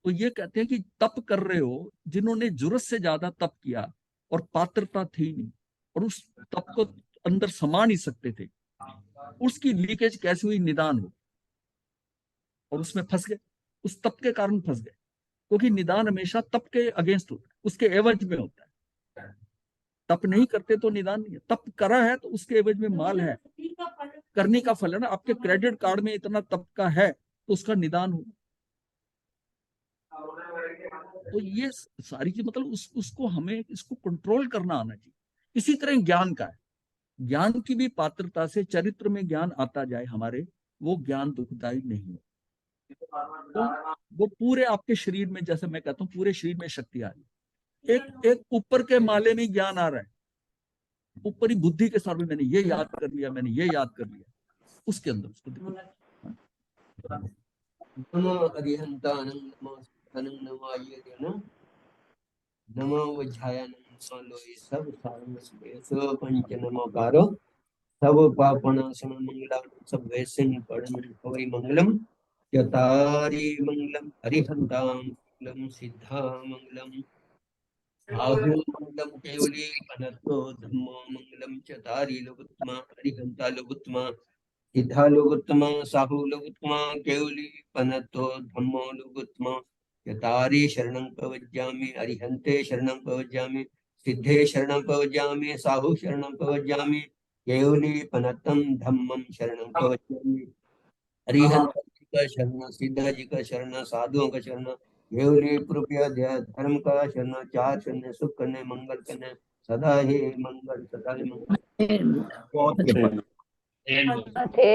तो ये कहते हैं कि तप कर रहे हो जिन्होंने जरूरत से ज्यादा तप किया और पात्रता थी नहीं, और उस तप को अंदर समा नहीं सकते थे, उसकी लीकेज कैसे हुई, निदान हो, और उसमें फंस गए, उस तप के कारण फंस गए, क्योंकि निदान हमेशा तप के अगेंस्ट होता है, उसके एवज में होता है। तप नहीं करते तो निदान नहीं है, तप करा है तो उसके एवज में माल है, करने का फल है ना। आपके क्रेडिट कार्ड में इतना तप का है तो उसका निदान हो। तो ये सारी चीज मतलब उसको हमें इसको कंट्रोल करना आना चाहिए। इसी तरह ज्ञान का है, ज्ञान की भी पात्रता से चरित्र में ज्ञान आता जाए हमारे, वो ज्ञान दुखदायी नहीं है। तो वो पूरे आपके शरीर में, जैसे मैं कहता हूँ पूरे शरीर में शक्ति आ रही है। एक ऊपर के माले में ज्ञान आ रहा है, ऊपरी बुद्धि के साथ में मैंने ये याद कर लिया, मैंने ये याद कर लिया, उसके अंदर उसको देखो। नमो अरिहंतानं नमो सिद्धानं नमो आयर्यनं नमो वज्रायनं नमो लोये सब सारंग सो पंच नमोकारो सब पापनाशनं मंगलानं सब वैसन पढ़नं कवि मंगलम चतारी मंगलम अरिहंतां मंगलम सिद्धा मंगलम आहु मंगलम केवली अनतो धम्मो मंगलम चतारी लोकोत्तमा अरिहंता लोकोत्तमा सिद्धा लोकोत्तमा साहु लोकोत्तमा केवली पनतो धम्मो लोकोत्तमा चतारी शरणं प्रवज्यामि अरिहन्ते शरणं प्रवज्यामि सिद्धे शरणं प्रवज्यामि साहु शरणं प्रवज्यामि केवली पनतं धम्मं शरणं प्रवज्यामि अरिहंत जी का शरण, सिद्धा जी का शरण, साधुओं का शरण, केवली कृपया धर्म का शरण, चार शरण, सुख करने मंगल करने सदा ही मंगल, सदा ही मंगल। थे